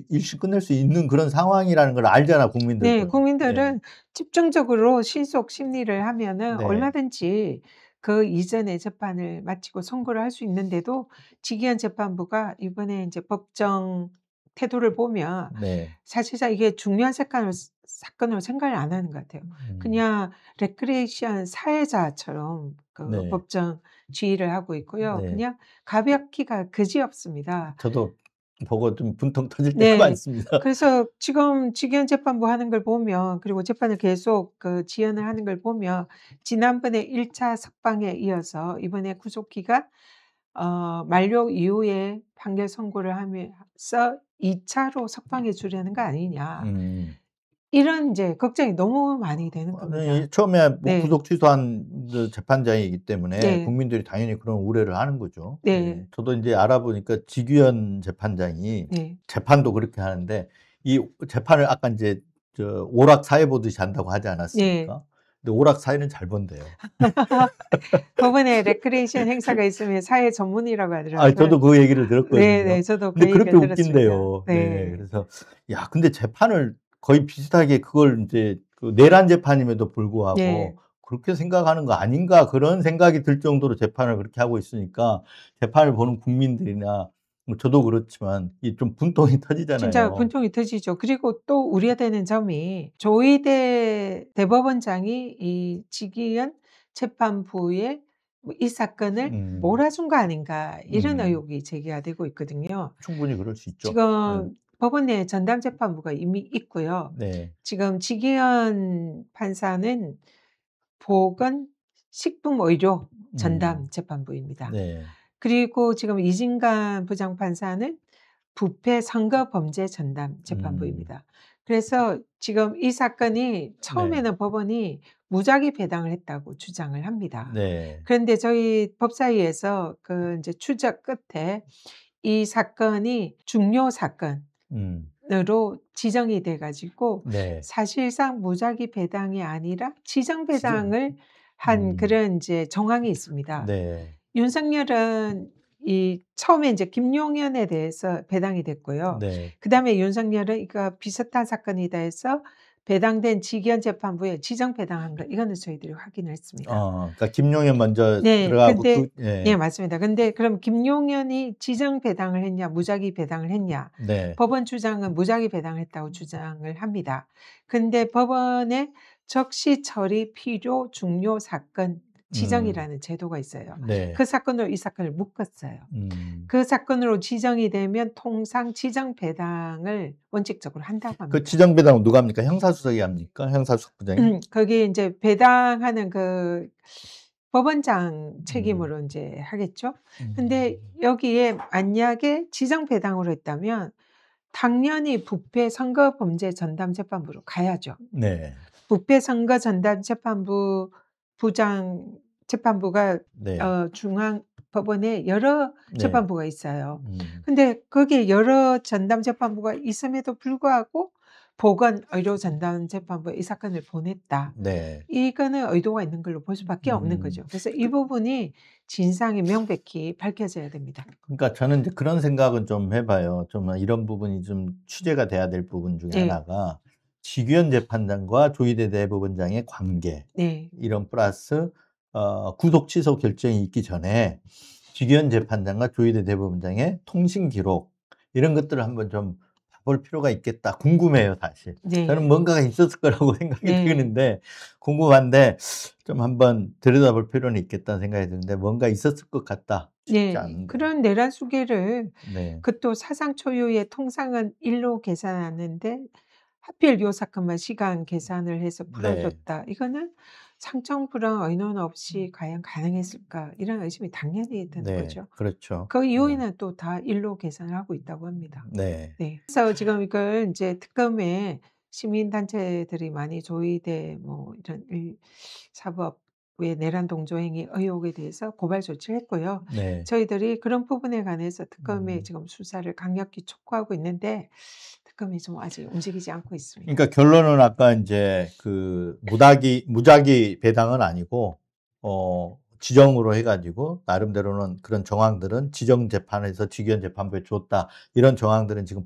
S1: 일심 끝낼 수 있는 그런 상황이라는 걸 알잖아,
S2: 네.
S1: 국민들도. 네.
S2: 국민들은 집중적으로 신속 심리를 하면은
S1: 네.
S2: 얼마든지 그 이전에 재판을 마치고 선고를 할 수 있는데도 직위원 재판부가 이번에 인제 법정 태도를 보면
S1: 네.
S2: 사실상 이게 중요한 사건으로 생각을 안 하는 것 같아요.
S1: 음.
S2: 그냥 레크레이션 사회자처럼 그
S1: 네.
S2: 법정 지휘를 하고 있고요.
S1: 네.
S2: 그냥 가볍기가 그지없습니다.
S1: 저도 보고 좀 분통 터질 때가
S2: 네.
S1: 많습니다.
S2: 그래서 지금 직위원 재판부 하는 걸 보면 그리고 재판을 계속 그 지연을 하는 걸 보면 지난번에 1차 석방에 이어서 이번에 구속 기간 만료 이후에 판결 선고를 하면서 2 차로 석방해 주려는 거 아니냐.
S1: 음.
S2: 이런 인제 걱정이 너무 많이 되는 겁니다.
S1: 처음에 뭐
S2: 네.
S1: 구속 취소한 재판장이기 때문에
S2: 네.
S1: 국민들이 당연히 그런 우려를 하는 거죠. 네.
S2: 네.
S1: 저도 인제 알아보니까 직위원 재판장이
S2: 네.
S1: 재판도 그렇게 하는데 이 재판을 아까 인제 오락사회 보듯이 한다고 하지
S2: 네.
S1: 않았습니까? 근데 오락사회는 잘 본대요.
S2: 법원에 레크레이션 행사가 있으면 사회 전문이라고 하더라고요.
S1: 저도 그 얘기를 들었거든요.
S2: 네네. 저도
S1: 근데
S2: 그
S1: 그렇게
S2: 얘기를 들었습니다.
S1: 웃긴대요. 네.
S2: 네.
S1: 그래서 야, 근데 재판을 거의 비슷하게 그걸 인제 그 내란 재판임에도
S2: 네.
S1: 불구하고 '그렇게 생각하는 거 아닌가?' 그런 생각이 들 정도로 재판을 그렇게 하고 있으니까 재판을 보는 국민들이나 뭐 저도 그렇지만 이 좀 분통이
S2: 진짜
S1: 터지잖아요.
S2: 분통이 터지죠. 그리고 또 우려되는 점이 조희대 대법원장이 이 지기현 재판부에 뭐 이 사건을
S1: 음.
S2: 몰아준 거 아닌가 이런
S1: 음.
S2: 의혹이 제기가 되고 있거든요.
S1: 충분히 그럴 수 있죠. 네.
S2: 지금 법원 내에 전담 재판부가 이미 있고요.
S1: 네.
S2: 지금 지기현 판사는 보건 식품 의료 전담
S1: 음.
S2: 재판부입니다.
S1: 네.
S2: 그리고 지금 이진관 부장판사는 부패 선거 범죄 전담
S1: 음.
S2: 재판부입니다. 그래서 지금 이 사건이
S1: 네.
S2: 처음에는 법원이 무작위 배당을 했다고 주장을 합니다.
S1: 네.
S2: 그런데 저희 법사위에서 그 인제 추적 끝에 이 사건이 중요 사건으로
S1: 음.
S2: 지정이 돼 가지고
S1: 네.
S2: 사실상 무작위 배당이 아니라 지정
S1: 지정
S2: 배당을 한
S1: 음.
S2: 그런 인제 정황이 있습니다.
S1: 네.
S2: 윤석열은 이 처음에 인제 김용현에 대해서 배당이 됐고요.
S1: 네.
S2: 그다음에 윤석열은 이거 비슷한 사건이다 해서 배당된 지기현 재판부에 지정 배당한 거 이거는 저희들이 확인을 했습니다.
S1: 그러니까 김용현 먼저
S2: 네.
S1: 들어가고
S2: 근데
S1: 그 예.
S2: 네 맞습니다. 근데 그럼 김용현이 지정 배당을 했냐 무작위 배당을 했냐.
S1: 네.
S2: 법원 주장은 무작위 배당을 했다고 주장을 합니다. 근데 법원에 적시 처리 필요 중요 사건
S1: 음.
S2: 지정이라는 제도가 있어요.
S1: 네.
S2: 그 사건으로 이 사건을 묶었어요.
S1: 음.
S2: 그 사건으로 지정이 되면 통상 지정 배당을 원칙적으로 한다고
S1: 그
S2: 합니다.
S1: 지정 배당은 누가 합니까? 형사수석이 합니까? 형사수석 부장이?
S2: 거기에 인제 배당하는 그 법원장
S1: 음.
S2: 책임으로 인제 하겠죠. 근데
S1: 음.
S2: 여기에 만약에 지정 배당으로 했다면 당연히 부패 선거 범죄 전담 재판부로 가야죠.
S1: 네.
S2: 부패 선거 전담 재판부 부장 재판부가
S1: 네.
S2: 중앙 법원에 여러
S1: 네.
S2: 재판부가 있어요.
S1: 음.
S2: 근데 거기에 여러 전담 재판부가 있음에도 불구하고 보건 의료 전담 재판부에 이 사건을 보냈다.
S1: 네.
S2: 이거는 의도가 있는 걸로 볼 수밖에 없는
S1: 음.
S2: 거죠. 그래서 이 부분이 진상이 명백히 밝혀져야 됩니다.
S1: 그러니까 저는 이제 그런 생각은 좀 해 봐요. 좀 이런 부분이 좀 취재가 돼야 될 부분 중에
S2: 네.
S1: 하나가 지기현 재판장과 조희대 대법원장의 관계
S2: 네.
S1: 이런 플러스 구속 취소 결정이 있기 전에 지기현 재판장과 조희대 대법원장의 통신 기록 이런 것들을 한번 좀 볼 필요가 있겠다. 궁금해요, 사실. 저는
S2: 네.
S1: 뭔가가 있었을 거라고 생각이
S2: 네.
S1: 드는데 궁금한데 좀 한번 들여다볼 필요는 있겠다는 생각이 드는데 뭔가 있었을 것 같다. 쉽지
S2: 네.
S1: 않은데.
S2: 그런 내란 수계를
S1: 네.
S2: 그 또 사상 초유의 통상은 일로 계산하는데 하필 요 사건만 시간 계산을 해서 풀어
S1: 네.
S2: 줬다. 이거는 상정불허 의논 없이 과연 가능했을까? 이런 의심이 당연히 드는
S1: 네.
S2: 거죠.
S1: 그렇죠.
S2: 그
S1: 네.
S2: 이후에는 또 다 일로 계산을 하고 있다고 합니다.
S1: 네.
S2: 네. 그래서 지금 이걸 인제 특검에 시민단체들이 많이 조의대 뭐 이런 사법의 내란 동조 행위 의혹에 대해서 고발 조치를 했고요.
S1: 네.
S2: 저희들이 그런 부분에 관해서 특검에
S1: 음.
S2: 지금 수사를 강력히 촉구하고 있는데 특검이 좀 아직 움직이지 않고 있습니다.
S1: 그러니까 결론은 아까 인제 그 무작위 배당은 아니고 지정으로 해 가지고 나름대로는 그런 정황들은 지정 재판에서 지기현 재판부에 줬다. 이런 정황들은 지금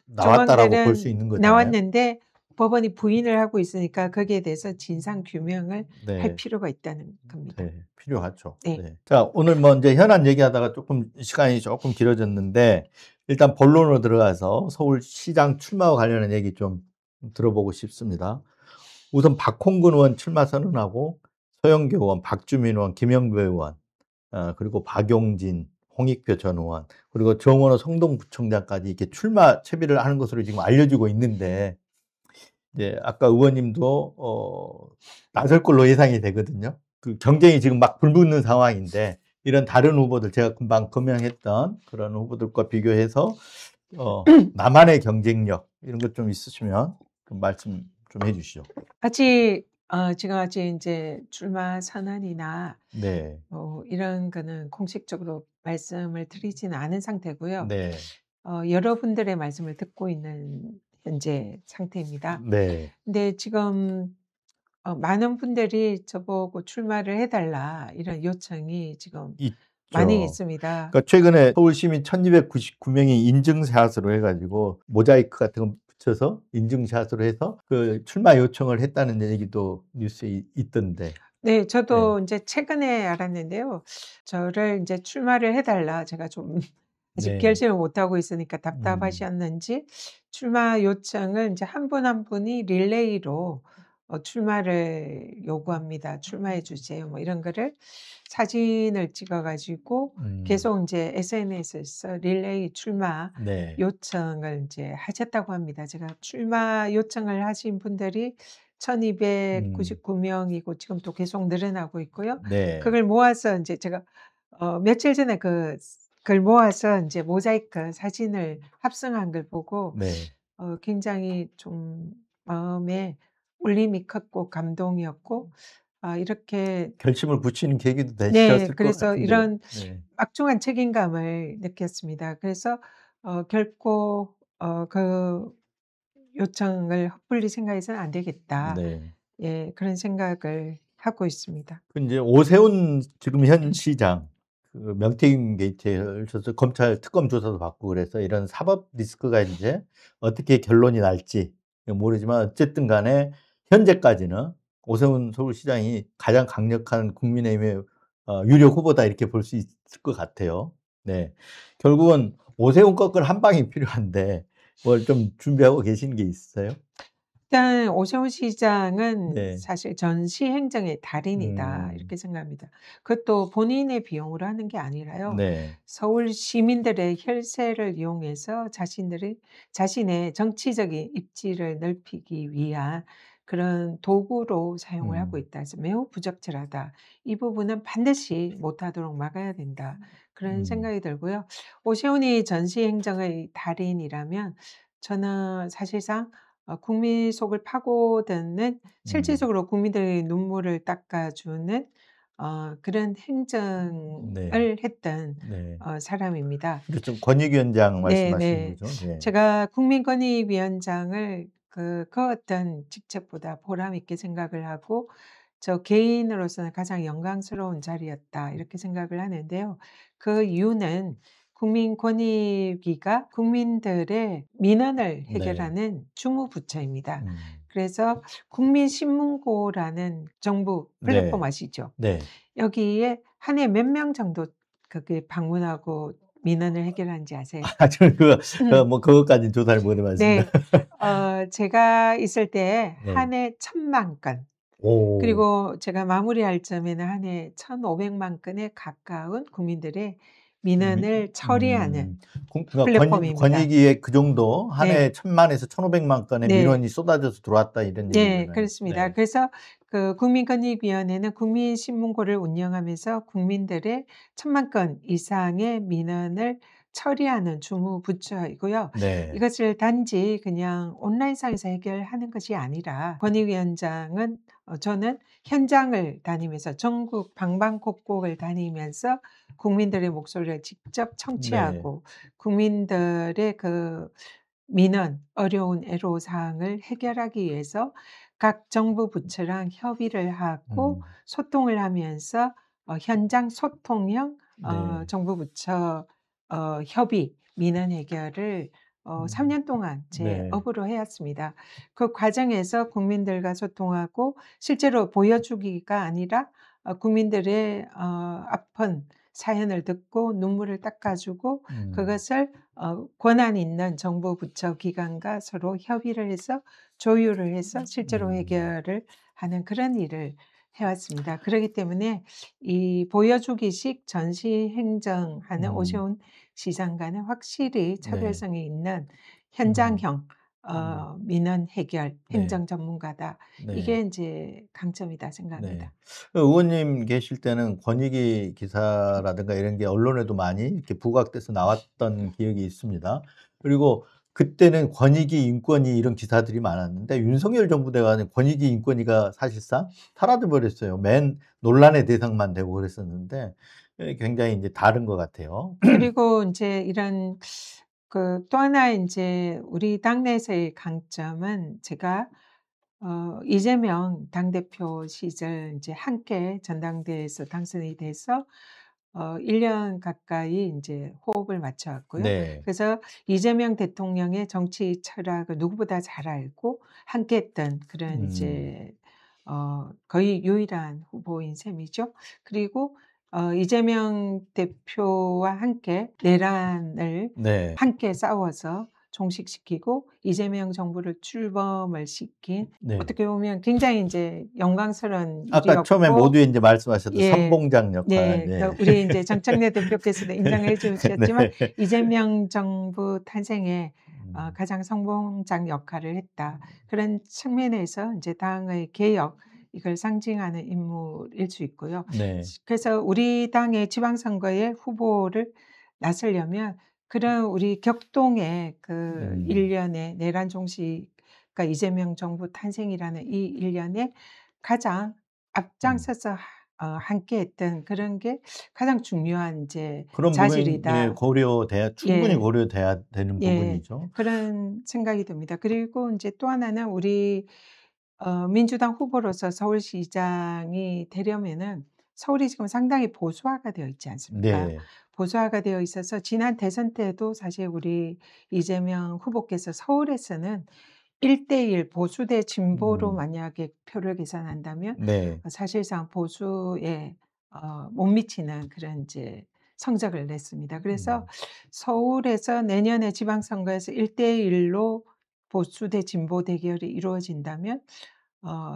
S1: 나왔다라고 볼 수
S2: 정황들은
S1: 있는 거잖아요.
S2: 나왔는데 법원이 부인을 하고 있으니까 거기에 대해서 진상 규명을 할
S1: 네.
S2: 필요가 있다는 겁니다.
S1: 네. 필요하죠.
S2: 네.
S1: 네. 자, 오늘 뭐 인제 현안 얘기하다가 쪼끔 시간이 쪼끔 길어졌는데 일단 본론으로 들어가서 서울시장 출마와 관련한 얘기 좀 들어보고 싶습니다. 우선 박홍근 의원 출마 선언하고 서영교 의원, 박주민 의원, 김영배 의원 그리고 박용진, 홍익표 전 의원 그리고 정원호 성동구청장까지 이렇게 출마 채비를 하는 것으로 지금 알려지고 있는데 이제 아까 의원님도 나설 걸로 예상이 되거든요. 그 경쟁이 지금 막 불붙는 상황인데 이런 다른 후보들 제가 금방 거명했던 그런 후보들과 비교해서 나만의 경쟁력 이런 것 좀 있으시면 좀 말씀 좀 해 주시죠.
S2: 아직 지금 아직 인제 출마 선언이나
S1: 네.
S2: 뭐 이런 거는 공식적으로 말씀을 드리지는 않은 상태고요.
S1: 네.
S2: 여러분들의 말씀을 듣고 있는 현재 상태입니다.
S1: 네.
S2: 근데 지금 많은 분들이 저보고 "출마를 해 달라." 이런 요청이 지금 많이
S1: 있죠.
S2: 있습니다.
S1: 그러니까 최근에 서울 시민 1,299 명이 인증샷으로 해 가지고 모자이크 같은 거 붙여서 인증샷으로 해서 그 출마 요청을 했다는 얘기도 뉴스에 있던데.
S2: 네.
S1: 네.
S2: 저도 인제 최근에 알았는데요. 저를 인제 출마를 해 달라 제가 좀 아직
S1: 네.
S2: 결심을 못 하고 있으니까
S1: 음.
S2: 답답하셨는지 출마 요청을 인제 한 분 한 분이 릴레이로 출마를 요구합니다. "출마해 주세요." 뭐 이런 거를 사진을 찍어 가지고
S1: 음.
S2: 계속 인제 SNS에서 릴레이 출마
S1: 네.
S2: 요청을 인제 하셨다고 합니다. 제가 출마 요청을 하신 분들이
S1: 음.
S2: 1,299 명이고 지금 또 계속 늘어나고 있고요.
S1: 네.
S2: 그걸 모아서 인제 제가 며칠 전에 그걸 모아서 인제 모자이크 사진을 합성한 걸 보고
S1: 네.
S2: 굉장히 좀 마음에 울림이 컸고 감동이었고 이렇게
S1: 결심을 굳히는 계기도
S2: 네.
S1: 되셨을 것
S2: 그래서
S1: 같은데요.
S2: 이런
S1: 네.
S2: 막중한 책임감을 느꼈습니다. 그래서 결코 그 요청을 섣불리 생각해서는 안 되겠다.
S1: 네.
S2: 예. 그런 생각을 하고 있습니다.
S1: 그 인제 오세훈 지금 현 시장 그 명태균 게이트에 걸쳐서 검찰 특검 조사도 받고 그래서 이런 사법 리스크가 인제 어떻게 결론이 날지 모르지만 어쨌든 간에 현재까지는 오세훈 서울시장이 가장 강력한 국민의힘의 유력 후보다 이렇게 볼 수 있을 것 같아요. 네. 결국은 오세훈 꺾을 한 방이 필요한데 뭘 좀 준비하고 계시는 게 있으세요?
S2: 일단 오세훈 시장은
S1: 네.
S2: 사실 '전시 행정의 달인이다.'
S1: 음.
S2: 이렇게 생각합니다. 그것도 본인의 비용으로 하는 게 아니라요.
S1: 네.
S2: 서울 시민들의 혈세를 이용해서 자신의 정치적인 입지를 넓히기 위한 그런 도구로 사용을 하고
S1: 음.
S2: 있다 해서 매우 부적절하다. 이 부분은 반드시 못하도록 막아야 된다. 그런
S1: 음.
S2: 생각이 들고요. 오세훈이 전시 행정의 달인이라면 저는 사실상 국민 속을 파고드는
S1: 음.
S2: 실질적으로 국민들의 눈물을 닦아주는 그런
S1: 네.
S2: 행정을 했던
S1: 네.
S2: 사람입니다.
S1: 그렇죠. 권익위원장 말씀하시는
S2: 네네.
S1: 거죠? 네.
S2: 제가 국민권익위원장을 그 어떤 직책보다 보람 있게 생각을 하고 '저 개인으로서는 가장 영광스러운 자리였다.' 이렇게 생각을 하는데요. 그 이유는 국민권익위가 국민들의 민원을
S1: 네.
S2: 해결하는 주무부처입니다.
S1: 음.
S2: 그래서 국민신문고라는 정부 플랫폼
S1: 네.
S2: 아시죠?
S1: 네.
S2: 여기에 한 해 몇 명 정도 거기 방문하고 민원을 해결하는지 아세요?
S1: 아 저는 뭐 그것까지는 조사를 못 해 봤습니다.
S2: 네. 제가 있을 때
S1: 네.
S2: 한 해 1,000만 건
S1: 오.
S2: 그리고 제가 마무리할 즈음에는 한 해 1,500만 건에 가까운 국민들의
S1: 미
S2: 민원을 처리하는
S1: 그러니까
S2: 플랫폼입니다.
S1: 권익위에 그 정도 한
S2: 네.
S1: 해 1,000만 에서 1,500만 건의
S2: 네.
S1: 민원이 쏟아져서 들어왔다 이런
S2: 네.
S1: 얘기잖아요.
S2: 그렇습니다.
S1: 네.
S2: 그래서 그 국민권익위원회는 국민신문고를 운영하면서 국민들의 1,000만 건 이상의 민원을 처리하는 주무부처이고요.
S1: 네.
S2: 이것을 단지 그냥 온라인상에서 해결하는 것이 아니라 권익위원장은 저는 현장을 다니면서 전국 방방곡곡을 다니면서 국민들의 목소리를 직접
S1: 네.
S2: 청취하고 국민들의 그 민원, 어려운 애로사항을 해결하기 위해서 각 정부 부처랑 협의를 하고
S1: 음.
S2: 소통을 하면서 현장 소통형
S1: 네.
S2: 정부 부처 협의, 민원 해결을 3
S1: 음.
S2: 년 동안 제
S1: 네.
S2: 업으로 해 왔습니다. 그 과정에서 국민들과 소통하고 실제로 보여주기가 아니라 국민들의 아픈 사연을 듣고 눈물을 닦아 주고
S1: 음.
S2: 그것을 권한 있는 정부 부처 기관과 서로 협의를 해서 조율을 해서 실제로
S1: 음.
S2: 해결을 하는 그런 일을 해 왔습니다. 그러기 때문에 이 보여주기식 전시 행정하는
S1: 음.
S2: 오세훈 시장과는 확실히
S1: 네.
S2: 차별성이 있는
S1: 음.
S2: 현장형
S1: 음.
S2: 민원 해결
S1: 네.
S2: 행정 전문가다. 이게
S1: 네.
S2: 인제 강점이다
S1: 네.
S2: 생각합니다.
S1: 의원님 계실 때는 권익위 기사라든가 이런 게 언론에도 많이 이렇게 부각돼서 나왔던 기억이 있습니다. 그리고 그때는 권익위, 인권위 이런 기사들이 많았는데 윤석열 정부 때 가는 권익위, 인권위가 사실상 사라져 버렸어요. 맨 논란의 대상만 되고 그랬었는데 굉장히 인제 다른 것 같아요.
S2: 그리고 인제 이런 또 하나 인제 우리 당내에서의 강점은 제가 이재명 당대표 시절 인제 함께 전당대회에서 당선이 돼서 1년 가까이 인제 호흡을 맞춰 왔고요.
S1: 네.
S2: 그래서 이재명 대통령의 정치 철학을 누구보다 잘 알고 함께했던 그런
S1: 음.
S2: 이제 거의 유일한 후보인 셈이죠. 그리고 이재명 대표와 함께 내란을
S1: 네.
S2: 함께 싸워서 종식시키고 이재명 정부를 출범을 시킨,
S1: 네.
S2: 어떻게 보면 굉장히 인제 영광스러운
S1: 아까 처음에
S2: 일이었고,
S1: 모두에 인제 말씀하셨던
S2: 예.
S1: 선봉장 역할.
S2: 네.
S1: 네.
S2: 그 우리 인제 정청래 대표께서도 인정해 주셨지만
S1: 네.
S2: 이재명 정부 탄생에
S1: 음.
S2: 가장 선봉장 역할을 했다. 그런 측면에서 인제 당의 개혁, 이걸 상징하는 인물일 수 있고요.
S1: 네.
S2: 그래서 우리 당의 지방선거에 후보를 나서려면 그런 우리 격동의 그
S1: 음.
S2: 일련의 내란 종식, 그러니까 이재명 정부 탄생이라는 이 일련에 가장
S1: 음.
S2: 앞장서서 함께했던 그런 게 가장 중요한 인제
S1: 그런 부분이 예
S2: 자질이다.
S1: 고려돼야 충분히
S2: 예.
S1: 고려돼야 되는
S2: 예.
S1: 부분이죠.
S2: 그런 생각이 듭니다. 그리고 인제 또 하나는 우리 민주당 후보로서 서울시장이 되려면은 서울이 지금 상당히 보수화가 되어 있지 않습니까?
S1: 네.
S2: 보수화가 되어 있어서 지난 대선 때도 사실 우리 이재명 후보께서 서울에서는 1대1 보수 대 진보로
S1: 음.
S2: 만약에 표를 계산한다면
S1: 네.
S2: 사실상 보수에 못 미치는 그런 이제 성적을 냈습니다. 그래서
S1: 음.
S2: 서울에서 내년에 지방선거에서 1대1로 보수 대 진보 대결이 이루어진다면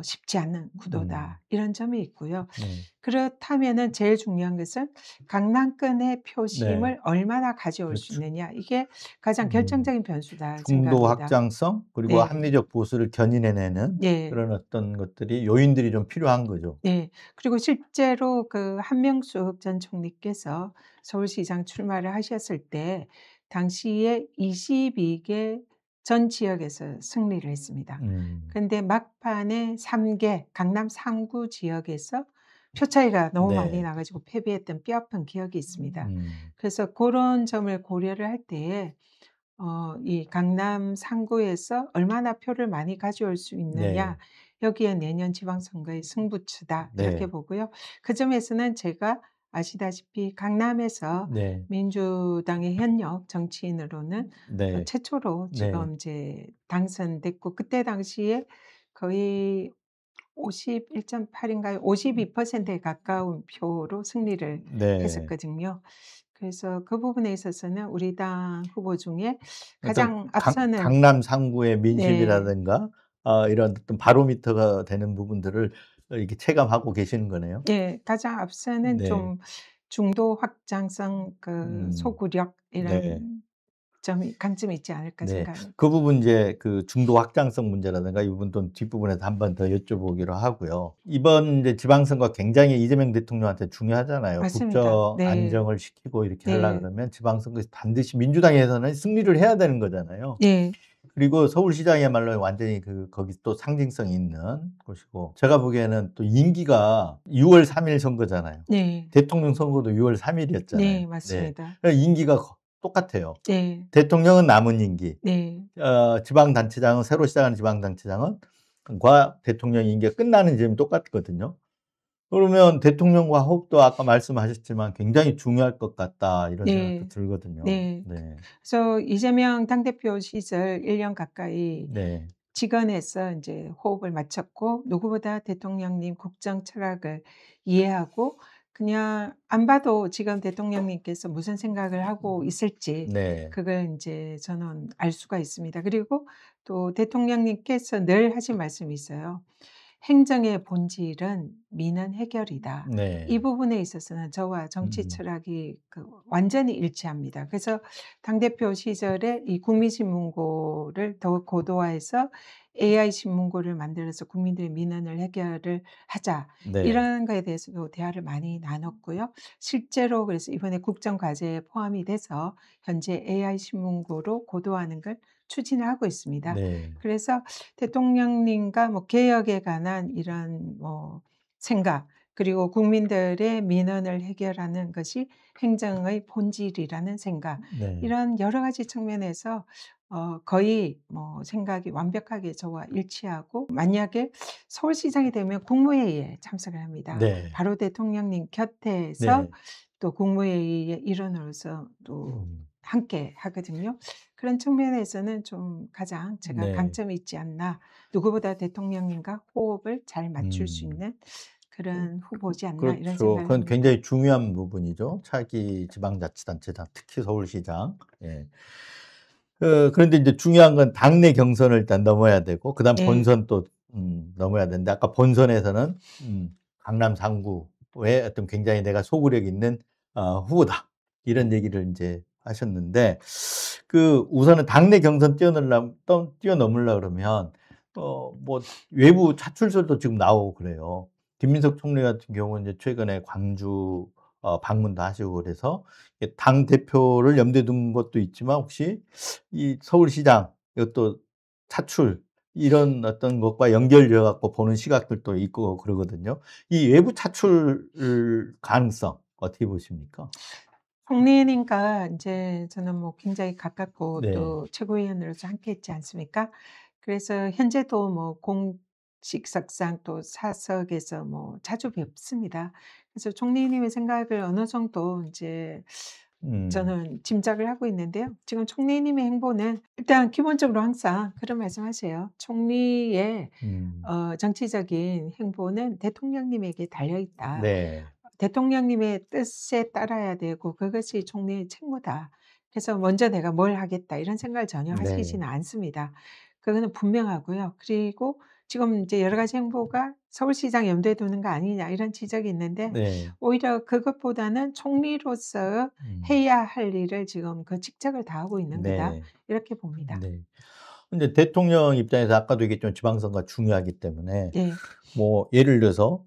S2: 쉽지 않은
S1: 음.
S2: 구도다. 이런 점이 있고요.
S1: 네.
S2: 그렇다면은 제일 중요한 것은 강남권의
S1: 네.
S2: 표심을 얼마나 가져올 수
S1: 그렇죠.
S2: 있느냐. 이게 가장
S1: 음.
S2: 결정적인 변수다
S1: 중도
S2: 생각합니다.
S1: 확장성 그리고
S2: 네.
S1: 합리적 보수를 견인해내는
S2: 네.
S1: 그런 어떤 것들이 요인들이 좀 필요한 거죠.
S2: 네. 그리고 실제로 그 한명숙 전 총리께서 서울시장 출마를 하셨을 때 당시에 22개 전 지역에서 승리를 했습니다.
S1: 음.
S2: 근데 막판에 3개 강남 3구 지역에서 표 차이가 너무 많이
S1: 네.
S2: 나 가지고 패배했던 뼈아픈 기억이 있습니다.
S1: 음.
S2: 그래서 고런 점을 고려를 할 때에 이 강남 3 구에서 얼마나 표를 많이 가져올 수 있느냐,
S1: 네.
S2: 여기에 내년 지방선거의 승부처다 이렇게
S1: 네.
S2: 보고요. 그 점에서는 제가 아시다시피 강남에서
S1: 네.
S2: 민주당의 현역 정치인으로는
S1: 네.
S2: 최초로
S1: 네.
S2: 지금 이제 당선됐고, 그때 당시에 거의 51.8 인가요? 52%에 가까운 표로 승리를
S1: 네.
S2: 했었거든요. 그래서 그 부분에 있어서는 우리 당 후보 중에
S1: 어떤
S2: 가장
S1: 강
S2: 앞서는,
S1: 강남 3 구의
S2: 네.
S1: 민심이라든가 이런 어떤 바로미터가 되는 부분들을 이렇게 체감하고 계시는 거네요.
S2: 네. 가장 앞서는
S1: 네.
S2: 좀 중도 확장성 그
S1: 음.
S2: 소구력,
S1: 네.
S2: 이런 점이 강점이 있지 않을까
S1: 네.
S2: 생각합니다.
S1: 그 부분 인제 그 중도 확장성 문제라든가 이 부분 또 뒷부분에서 한 번 더 여쭤보기로 하고요. 이번 인제 지방선거 굉장히 이재명 대통령한테 중요하잖아요.
S2: 맞습니다.
S1: 국정
S2: 네.
S1: 안정을 시키고 이렇게 하려
S2: 네.
S1: 그러면 지방선거에서 반드시 민주당에서는 승리를 해야 되는 거잖아요.
S2: 네.
S1: 그리고 서울시장이야말로 완전히 거기 또 상징성이 있는 곳이고 제가 보기에는 또 임기가 6월 3일 선거잖아요.
S2: 네.
S1: 대통령 선거도 6월 3 일이었잖아요.
S2: 네.
S1: 네.
S2: 맞습니다.
S1: 임기가 똑같아요.
S2: 네.
S1: 대통령은 남은 임기,
S2: 네.
S1: 지방단체장은 새로 시작하는 지방단체장은 과 대통령 임기가 끝나는 지점이 똑같거든요. 그러면 '대통령과 호흡도 아까 말씀하셨지만 굉장히 중요할 것 같다.' 이런 생각도
S2: 네.
S1: 들거든요.
S2: 네.
S1: 네.
S2: 그래서 이재명 당대표 시절 1년 가까이
S1: 네.
S2: 직원에서 인제 호흡을 맞췄고, 누구보다 대통령님 국정 철학을 이해하고, 그냥 안 봐도 지금 대통령님께서 무슨 생각을 하고 있을지
S1: 네.
S2: 그걸 인제 저는 알 수가 있습니다. 그리고 또 대통령님께서 늘 하신 말씀이 있어요. "행정의 본질은 민원 해결이다." 이
S1: 네.
S2: 부분에 있어서는 저와 정치
S1: 음.
S2: 철학이 완전히 일치합니다. 그래서 당대표 시절에 이 국민신문고를 더욱 고도화해서 AI 신문고를 만들어서 국민들의 민원을 해결을 하자,
S1: 네.
S2: 이런 거에 대해서도 대화를 많이 나눴고요. 실제로 그래서 이번에 국정과제에 포함이 돼서 현재 AI 신문고로 고도화하는 걸 추진을 하고 있습니다.
S1: 네.
S2: 그래서 대통령님과 개혁에 관한 이런 생각, 그리고 국민들의 민원을 해결하는 것이 행정의 본질이라는 생각,
S1: 네.
S2: 이런 여러 가지 측면에서 거의 뭐 생각이 완벽하게 저와 일치하고 만약에 서울시장이 되면 국무회의에 참석을 합니다.
S1: 네.
S2: 바로 대통령님 곁에서
S1: 네.
S2: 또 국무회의의 일원으로서 또
S1: 음.
S2: 함께 하거든요. 그런 측면에서는 좀 가장 제가
S1: 네.
S2: 강점이 있지 않나. 누구보다 대통령님과 호흡을 잘 맞출 수
S1: 음.
S2: 있는 그런 후보지 않나 이런
S1: 그렇죠.
S2: 생각을
S1: 그건
S2: 합니다.
S1: 굉장히 중요한 부분이죠. 차기 지방자치단체장, 특히 서울시장. 예. 그런데 이제 중요한 건 당내 경선을 일단 넘어야 되고 그다음
S2: 네.
S1: 본선 또 넘어야 되는데 아까 본선에서는 강남 3 구에 어떤 굉장히 내가 소구력 있는 후보다. 이런 얘기를 인제 하셨는데 우선은 당내 경선 뛰어넘으려 그러면 뭐 외부 차출설도 지금 나오고 그래요. 김민석 총리 같은 경우는 이제 최근에 광주 방문도 하시고 그래서 이게 당대표를 염두에 둔 것도 있지만 혹시 이 서울시장 이것도 차출 이런 어떤 것과 연결되어 갖고 보는 시각들도 있고 그러거든요. 이 외부 차출 가능성 어떻게 보십니까?
S2: 총리님과 인제 저는 뭐 굉장히 가깝고
S1: 네.
S2: 또 최고위원으로서 함께했지 않습니까? 그래서 현재도 뭐 공식석상 또 사석에서 뭐 자주 뵙습니다. 그래서 총리님의 생각을 어느 정도 인제
S1: 음.
S2: 저는 짐작을 하고 있는데요. 지금 총리님의 행보는 일단 기본적으로 항상 그런 말씀하세요. 총리의
S1: 음.
S2: 정치적인 행보는 대통령님에게 달려 있다.
S1: 네.
S2: 대통령님의 뜻에 따라야 되고 그것이 총리의 책무다. 그래서 '먼저 내가 뭘 하겠다.' 이런 생각을 전혀
S1: 네.
S2: 하시지는 않습니다. 그거는 분명하고요. 그리고 지금 이제 여러 가지 행보가 '서울시장 염두에 두는 거 아니냐.' 이런 지적이 있는데
S1: 네.
S2: 오히려 그것보다는 '총리로서
S1: 음.
S2: 해야 할 일을 지금 그 직책을 다하고 있는 거다.'
S1: 네.
S2: 이렇게 봅니다.
S1: 네. 근데 대통령 입장에서 아까도 얘기했지만 지방선거가 중요하기 때문에
S2: 네.
S1: 뭐 예를 들어서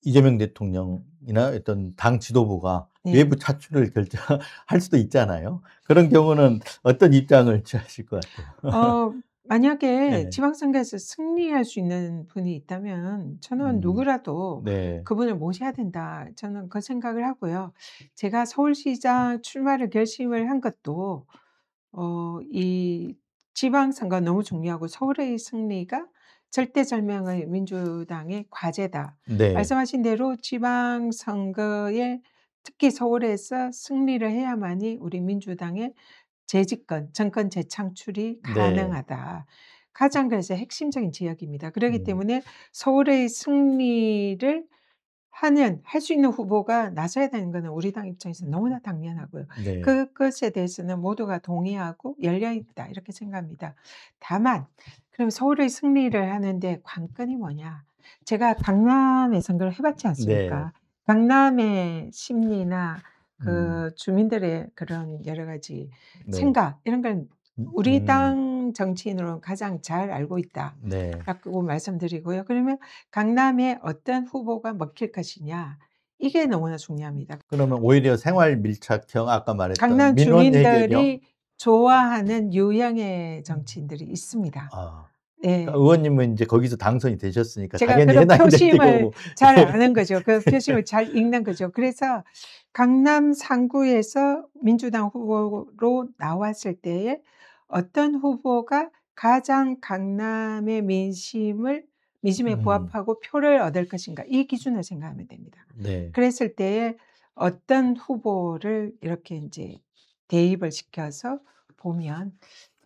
S1: 이재명 대통령이나 어떤 당 지도부가
S2: 네.
S1: 외부 차출을 결정할 수도 있잖아요. 그런 경우는 어떤 입장을 취하실 것 같아요?
S2: 만약에
S1: 네.
S2: 지방선거에서 승리할 수 있는 분이 있다면 저는
S1: 음.
S2: 누구라도
S1: 네.
S2: '그분을 모셔야 된다.' 저는 그 생각을 하고요. 제가 서울시장 출마를 결심을 한 것도 이 지방선거가 너무 중요하고 '서울의 승리가 절대절명의 민주당의 과제다.'
S1: 네.
S2: 말씀하신 대로 지방선거에 특히 서울에서 승리를 해야만이 우리 민주당의 재집권, 정권 재창출이
S1: 네.
S2: 가능하다. 가장 그래서 핵심적인 지역입니다. 그러기
S1: 음.
S2: 때문에 서울의 승리를 할 수 있는 후보가 나서야 되는 거는 우리 당 입장에서 너무나 당연하고요.
S1: 네.
S2: 그것에 대해서는 모두가 동의하고 열려 있다 이렇게 생각합니다. 다만 그럼 서울의 승리를 하는데 관건이 뭐냐? 제가 강남에 선거를 해 봤지
S1: 네.
S2: 않습니까? 강남의 심리나
S1: 음.
S2: 그 주민들의 그런 여러 가지
S1: 네.
S2: 생각 이런 걸 우리
S1: 음.
S2: 당 정치인으로는 가장 잘 알고
S1: 네.
S2: 있다라고 말씀드리고요. 그러면 강남에 어떤 후보가 먹힐 것이냐 이게 너무나 중요합니다.
S1: 그러면 오히려 생활 밀착형 아까 말했던
S2: 강남
S1: 민원 해결형
S2: 주민들이 좋아하는 유형의 정치인들이 있습니다.
S1: 아. 그러니까
S2: 네.
S1: 의원님은 인제 거기서 당선이 되셨으니까
S2: 제가
S1: 당연히
S2: 그런
S1: 해당이 될
S2: 표심을
S1: 테고.
S2: 잘 아는 거죠. 그 표심을 잘 읽는 거죠. 그래서 강남 3 구에서 민주당 후보로 나왔을 때에 어떤 후보가 가장 강남의 민심에
S1: 음.
S2: 부합하고 표를 얻을 것인가 이 기준을 생각하면 됩니다.
S1: 네.
S2: 그랬을 때에 어떤 후보를 이렇게 인제 대입을 시켜서 보면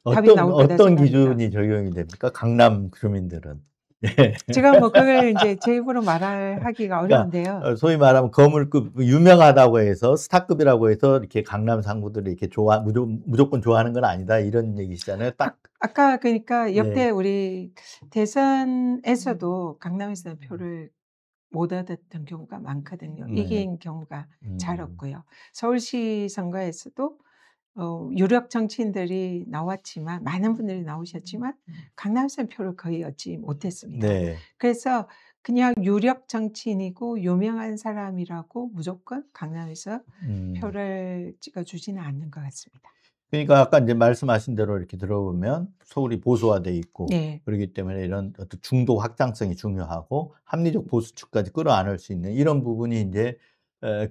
S2: 답이 나올 거다
S1: 어떤
S2: 생각합니다.
S1: 기준이 적용이 됩니까? 강남 주민들은. 예.
S2: 제가 뭐 그걸 인제 제 입으로 말을 하기가
S1: 그러니까
S2: 어려운데요.
S1: 소위 말하면 거물급 유명하다고 해서 스타급이라고 해서 이렇게 강남 상구들이 이렇게 무조건 좋아하는 건 아니다 이런 얘기시잖아요.
S2: 아
S1: 딱
S2: 아까 그러니까
S1: 네.
S2: 역대 우리 대선에서도 강남에서는 표를 못 얻었던 경우가 많거든요.
S1: 네.
S2: 이긴 경우가 잘
S1: 음.
S2: 없고요. 서울시 선거에서도 유력 정치인들이 나왔지만 많은 분들이 나오셨지만 강남에서는 표를 거의 얻지 못했습니다.
S1: 네.
S2: 그래서 그냥 유력 정치인이고 유명한 사람이라고 무조건 강남에서
S1: 음.
S2: 표를 찍어 주지는 않는 것 같습니다.
S1: 그러니까 아까 인제 말씀하신 대로 이렇게 들어보면 서울이 보수화돼 있고
S2: 네.
S1: 그러기 때문에 이런 어떤 중도 확장성이 중요하고 합리적 보수층까지 끌어안을 수 있는 이런 부분이 인제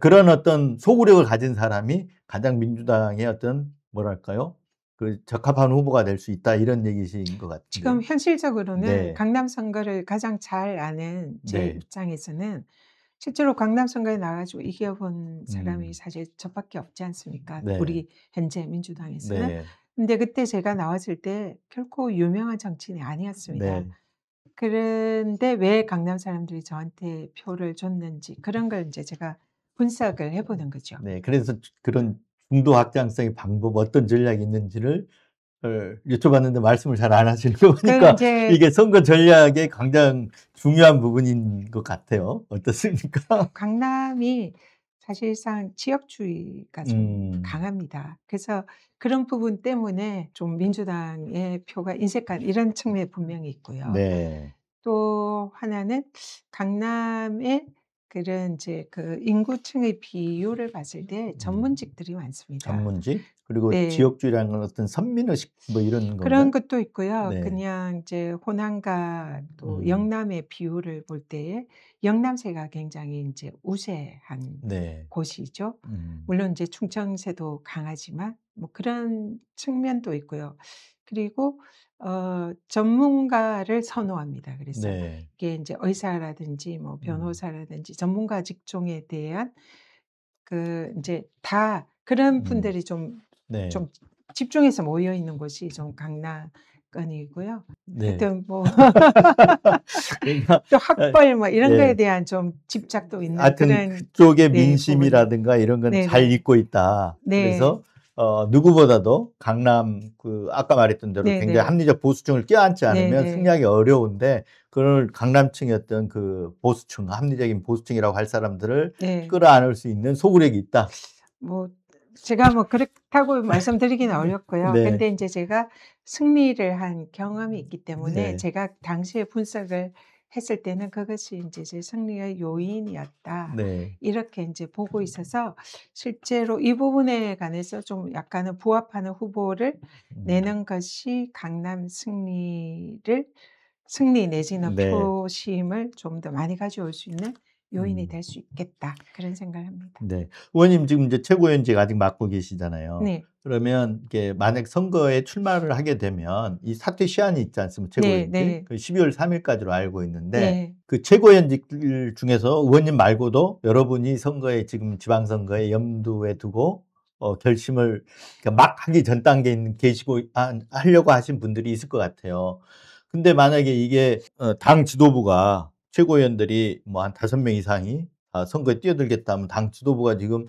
S1: 그런 어떤 소구력을 가진 사람이 가장 민주당의 어떤 뭐랄까요? 그 적합한 후보가 될 수 있다 이런 얘기신 것
S2: 지금
S1: 같은데요.
S2: 현실적으로는
S1: 네.
S2: 강남 선거를 가장 잘 아는 제
S1: 네.
S2: 입장에서는 실제로 강남 선거에 나가 가지고 이겨 본 사람이
S1: 음.
S2: 사실 저밖에 없지 않습니까?
S1: 네.
S2: 우리 현재 민주당에서는.
S1: 네.
S2: 근데 그때 제가 나왔을 때 결코 유명한 정치인이 아니었습니다.
S1: 네.
S2: 그런데 왜 강남 사람들이 저한테 표를 줬는지 그런 걸 인제 제가 분석을 해 보는 거죠.
S1: 네. 그래서 그런 중도 확장성의 방법 어떤 전략이 있는지를 여쭤봤는데 말씀을 잘 안 하시는 거
S2: 그걸
S1: 보니까
S2: 인제
S1: 이게 선거 전략의 굉장히 중요한 부분인 것 같아요. 어떻습니까?
S2: 강남이 사실상 지역주의가 좀
S1: 음.
S2: 강합니다. 그래서 그런 부분 때문에 좀 민주당의 표가 인색한 이런 측면이 분명히 있고요.
S1: 네.
S2: 또 하나는 강남의 그런 인제 그 인구층의 비율을 봤을 때
S1: 음.
S2: 전문직들이 많습니다.
S1: 전문직 그리고
S2: 네.
S1: 지역주의라는 건 어떤 선민의식 뭐 이런
S2: 그런
S1: 건가요?
S2: 것도 있고요.
S1: 네.
S2: 그냥 이제 호남과 또
S1: 음.
S2: 영남의 비율을 볼 때에 영남세가 굉장히 인제 우세한
S1: 네.
S2: 곳이죠.
S1: 음.
S2: 물론 인제 충청세도 강하지만 뭐 그런 측면도 있고요. 그리고 전문가를 선호합니다. 그래서
S1: 네.
S2: 이게 인제 의사라든지 뭐
S1: 음.
S2: 변호사라든지 전문가 직종에 대한 그 인제 다 그런
S1: 음.
S2: 분들이 좀
S1: 네.
S2: 집중해서 모여 있는 곳이 좀 강남권이고요.
S1: 네.
S2: 하여튼 뭐
S1: 그러니까
S2: 또
S1: 아
S2: 학벌 뭐 이런 거에
S1: 예.
S2: 대한 좀 집착도 있는
S1: 하여튼
S2: 그런
S1: 그쪽의
S2: 네 부분이
S1: 민심이라든가 이런 건 잘
S2: 네네.
S1: 읽고 있다.
S2: 네.
S1: 그래서 누구보다도 강남 그 아까 말했던 대로 굉장히
S2: 네네.
S1: 합리적 보수층을 껴안지 않으면
S2: 네네.
S1: 승리하기 어려운데 그걸 강남층의 어떤 그 보수층, 합리적인 보수층이라고 할 사람들을
S2: 네.
S1: 끌어안을 수 있는 소구력이 있다.
S2: 뭐 제가 뭐 그렇다고 말씀드리기는 어렵고요.
S1: 네.
S2: 근데 인제 제가 승리를 한 경험이 있기 때문에
S1: 네.
S2: 제가 당시에 분석을 했을 때는 그것이 인제 제 승리의 요인이었다.
S1: 네.
S2: 이렇게 인제 보고 있어서 실제로 이 부분에 관해서 좀 약간은 부합하는 후보를
S1: 음.
S2: 내는 것이 강남 승리 내지는
S1: 네.
S2: 표심을 좀 더 많이 가져올 수 있는 요인이
S1: 음.
S2: 될 수 있겠다. 그런 생각을 합니다.
S1: 네. 의원님 지금 이제 최고위원직 아직 맡고 계시잖아요.
S2: 네.
S1: 그러면 이게 만약 선거에 출마를 하게 되면 이 사퇴 시한이 있지 않습니까?
S2: 네
S1: 최고위원직.
S2: 네.
S1: 그 12월 3 일까지로 알고 있는데
S2: 네.
S1: 그 최고위원직들 중에서 의원님 말고도 여러분이 선거에 지금 지방선거에 염두에 두고 결심을 그러니까 막 하기 전 단계에 계시고 하려고 하신 분들이 있을 것 같아요. 근데 만약에 이게 당 지도부가 최고위원들이 뭐 한 5명 이상이 선거에 뛰어들겠다 하면 당 지도부가 지금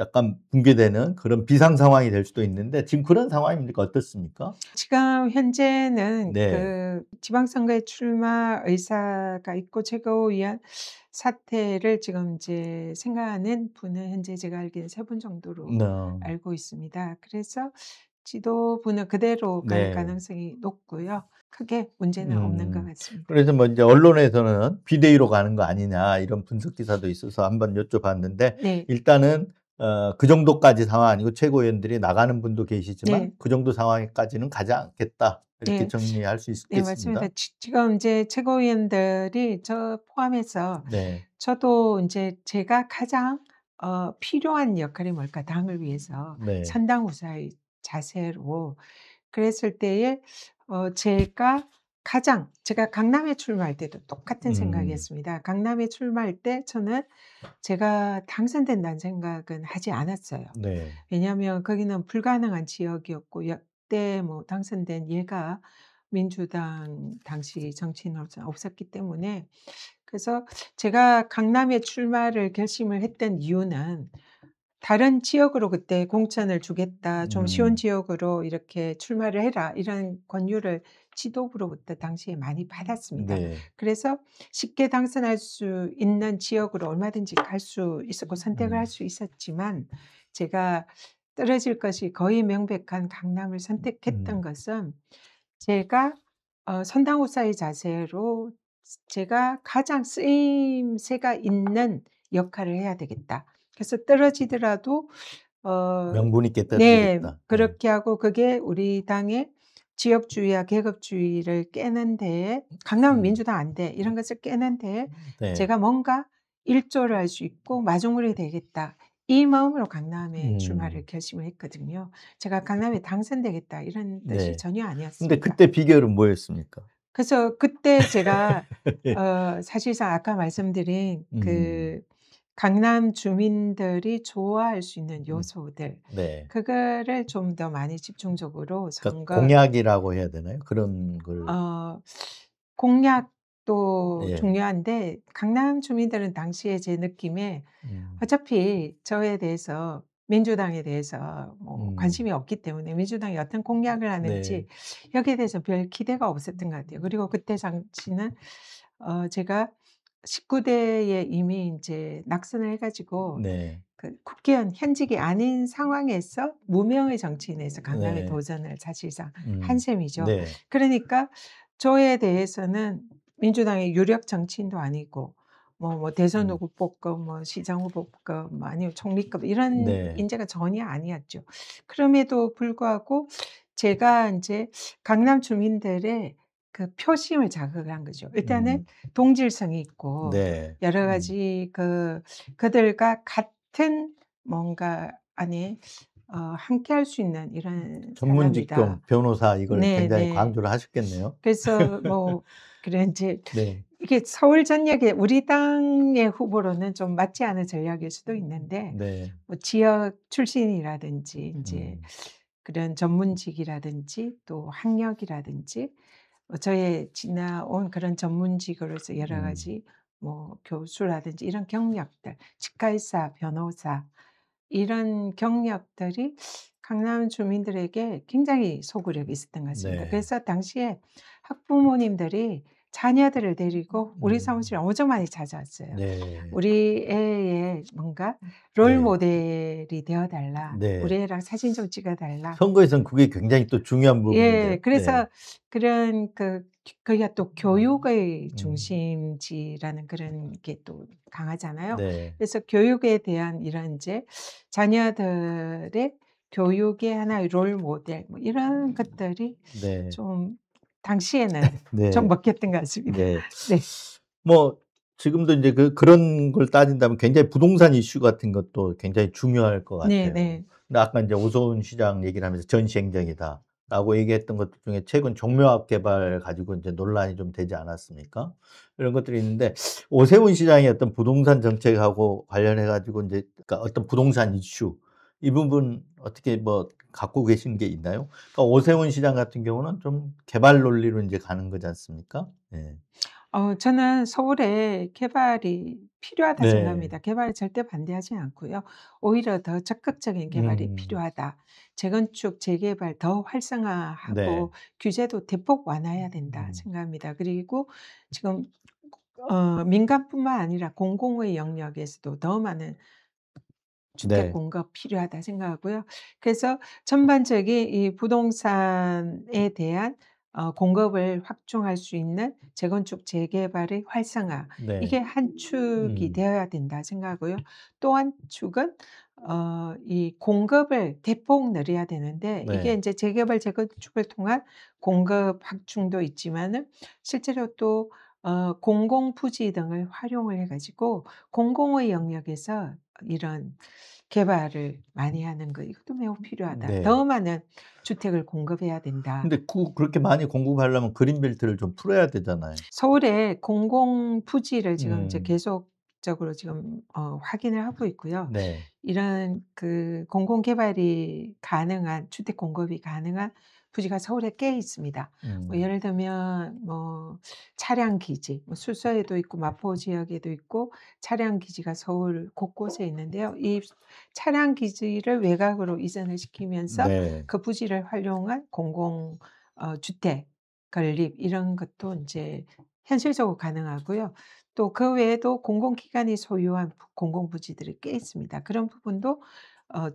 S1: 약간 붕괴되는 그런 비상 상황이 될 수도 있는데 지금 그런 상황입니까? 어떻습니까?
S2: 지금 현재는
S1: 네.
S2: 그 지방선거에 출마 의사가 있고 최고위원 사퇴를 지금 이제 생각하는 분은 현재 제가 알기로는 3분 정도로
S1: 네.
S2: 알고 있습니다. 그래서 지도부는 그대로 갈
S1: 네.
S2: 가능성이 높고요. 크게 문제는 없는 것
S1: 음.
S2: 같습니다.
S1: 그래서 뭐 인제 언론에서는 비대위로 가는 거 아니냐 이런 분석 기사도 있어서 한번 여쭤봤는데
S2: 네.
S1: 일단은 그 정도까지 상황 아니고 최고위원들이 나가는 분도 계시지만
S2: 네.
S1: 그 정도 상황까지는 가지 않겠다. 이렇게
S2: 네.
S1: 정리할 수
S2: 네 맞습니다.
S1: 있겠습니다.
S2: 지금 인제 최고위원들이 저 포함해서
S1: 네.
S2: 저도 인제 제가 가장 필요한 역할이 뭘까 당을 위해서
S1: 네.
S2: 선당우사의 자세로 그랬을 때에 제가 강남에 출마할 때도 똑같은
S1: 음.
S2: 생각이었습니다. 강남에 출마할 때 저는 제가 당선된다는 생각은 하지 않았어요.
S1: 네.
S2: 왜냐하면 거기는 불가능한 지역이었고 역대 뭐 당선된 예가 민주당 당시 정치인으로서 없었기 때문에 그래서 제가 강남에 출마를 결심을 했던 이유는 다른 지역으로 그때 "공천을 주겠다. 좀 쉬운
S1: 음.
S2: 지역으로 이렇게 출마를 해라." 이런 권유를 지도부로부터 당시에 많이 받았습니다.
S1: 네.
S2: 그래서 쉽게 당선할 수 있는 지역으로 얼마든지 갈 수 있었고 선택을 할
S1: 음.
S2: 수 있었지만 제가 떨어질 것이 거의 명백한 강남을 선택했던
S1: 음.
S2: 것은 제가 선당우사의 자세로 제가 가장 쓰임새가 있는 역할을 해야 되겠다. 그래서 떨어지더라도
S1: 명분 있게
S2: 네.
S1: 떨어지겠다. 네.
S2: 그렇게 하고 그게 우리 당의 지역주의와 계급주의를 깨는 데에 '강남은
S1: 음.
S2: 민주당 안 돼.' 이런 것을 깨는 데에
S1: 네.
S2: 제가 뭔가 일조를 할 수 있고 '마중물이 되겠다.' 이 마음으로 강남에 출마를
S1: 음.
S2: 결심을 했거든요. 제가 '강남에 당선되겠다.' 이런 뜻이
S1: 네.
S2: 전혀
S1: 근데
S2: 아니었습니다.
S1: 그때 비결은 뭐였습니까?
S2: 그래서 그때 제가
S1: 예.
S2: 사실상 아까 말씀드린
S1: 음.
S2: 그 강남 주민들이 좋아할 수 있는
S1: 음.
S2: 요소들,
S1: 네.
S2: 그거를 좀 더 많이 집중적으로
S1: 그러니까
S2: 선거
S1: 공약이라고 해야 되나요? 그런 걸
S2: 어 공약도
S1: 예.
S2: 중요한데, 강남 주민들은 당시에 제 느낌에
S1: 음.
S2: 어차피 저에 대해서, 민주당에 대해서 뭐
S1: 음.
S2: 관심이 없기 때문에 민주당이 어떤 공약을
S1: 네.
S2: 하는지 여기에 대해서 별 기대가 없었던 것 같아요. 그리고 그때 당시는 제가 19 대에 이미 인제 낙선을 해 가지고
S1: 네.
S2: 그 국회의원 현직이 아닌 상황에서 무명의 정치인에서 강남에
S1: 네.
S2: 도전을 사실상 한 셈이죠.
S1: 네.
S2: 그러니까 저에 대해서는 민주당의 유력 정치인도 아니고 뭐 대선
S1: 음.
S2: 후보급, 뭐 시장 후보급, 뭐 아니면 총리급 이런
S1: 네.
S2: 인재가 전혀 아니었죠. 그럼에도 불구하고 제가 인제 강남 주민들의 그 표심을 자극을 한 거죠. 일단은
S1: 음.
S2: 동질성이 있고
S1: 네.
S2: 여러 가지 그들과 같은 뭔가 안에 함께할 수 있는 이런
S1: 전문
S2: 사람이다.
S1: 직종 변호사 이걸 굉장히
S2: 네네.
S1: 강조를 하셨겠네요.
S2: 그래서 뭐 그래 인제
S1: 네.
S2: 이게 서울 전역에 우리 당의 후보로는 좀 맞지 않은 전략일 수도 있는데,
S1: 네.
S2: 뭐 지역 출신이라든지 인제
S1: 음.
S2: 그런 전문직이라든지 또 학력이라든지 저의 지나온 그런 전문직으로서 여러
S1: 음.
S2: 가지 뭐 교수라든지 이런 경력들, 치과의사, 변호사 이런 경력들이 강남 주민들에게 굉장히 소구력이 있었던 것 같습니다.
S1: 네.
S2: 그래서 당시에 학부모님들이 자녀들을 데리고 우리
S1: 음.
S2: 사무실에 엄청 많이 찾아왔어요.
S1: 네.
S2: "우리 애의 뭔가 롤
S1: 네.
S2: 모델이 되어 달라. 우리
S1: 네.
S2: 애랑 사진 좀 찍어 달라."
S1: 선거에선 그게 굉장히 또 중요한 부분인데요.
S2: 예.
S1: 네.
S2: 그래서 그런 거기가 또 교육의
S1: 음.
S2: 중심지라는 그런 게 또 강하잖아요.
S1: 네.
S2: 그래서 교육에 대한 이런 인제 자녀들의 교육의 하나의 롤 모델 뭐 이런 것들이
S1: 네.
S2: 좀 당시에는 좀
S1: 네.
S2: 먹혔던 것 같습니다.
S1: 네.
S2: 네.
S1: 뭐 지금도 인제 그런 걸 따진다면 굉장히 부동산 이슈 같은 것도 굉장히 중요할 것 같아요.
S2: 네네.
S1: 근데 아까 인제 오세훈 시장 얘기를 하면서 전시행정이다라고 얘기했던 것들 중에 최근 종묘합 개발 가지고 인제 논란이 좀 되지 않았습니까? 이런 것들이 있는데 오세훈 시장의 어떤 부동산 정책하고 관련해 가지고 인제 그러니까 어떤 부동산 이슈 이 부분 어떻게 뭐 갖고 계신 게 있나요? 그러니까 오세훈 시장 같은 경우는 좀 개발 논리로 인제 가는 거지 않습니까? 예.
S2: 저는 서울에 개발이 필요하다
S1: 네.
S2: 생각합니다. 개발에 절대 반대하지 않고요. 오히려 더 적극적인 개발이
S1: 음.
S2: 필요하다. 재건축, 재개발 더
S1: 네.
S2: 활성화하고 규제도 대폭 완화해야 된다
S1: 음.
S2: 생각합니다. 그리고 지금 민간뿐만 아니라 공공의 영역에서도 더 많은 주택
S1: 네.
S2: 공급 필요하다 생각하고요. 그래서 전반적인 이 부동산에 대한 공급을 확충할 수 있는 재건축 재개발의 활성화,
S1: 네.
S2: 이게 한 축이
S1: 음.
S2: 되어야 된다 생각하고요. 또 한 축은 이 공급을 대폭 늘려야 되는데, 이게
S1: 네.
S2: 인제 재개발 재건축을 통한 공급 확충도 있지만은 실제로 또 공공 부지 등을 활용을 해 가지고 공공의 영역에서 이런 개발을 많이 하는 거, 이것도 매우 필요하다.
S1: 네.
S2: 더 많은 주택을 공급해야 된다.
S1: 근데 그렇게 많이 공급하려면 그린벨트를 좀 풀어야 되잖아요.
S2: 서울에 공공 부지를 지금 이제
S1: 음.
S2: 계속적으로 지금 확인을 하고 있고요.
S1: 네.
S2: 이런 공공 개발이 가능한, 주택 공급이 가능한 부지가 서울에 꽤 있습니다. 뭐
S1: 음.
S2: 예를 들면 뭐 차량 기지, 뭐 수서에도 있고 마포 지역에도 있고 차량 기지가 서울 곳곳에 있는데요. 이 차량 기지를 외곽으로 이전을 시키면서
S1: 네.
S2: 그 부지를 활용한 공공 주택 건립 이런 것도 인제 현실적으로 가능하고요. 또 그 외에도 공공기관이 소유한 공공부지들이 꽤 있습니다. 그런 부분도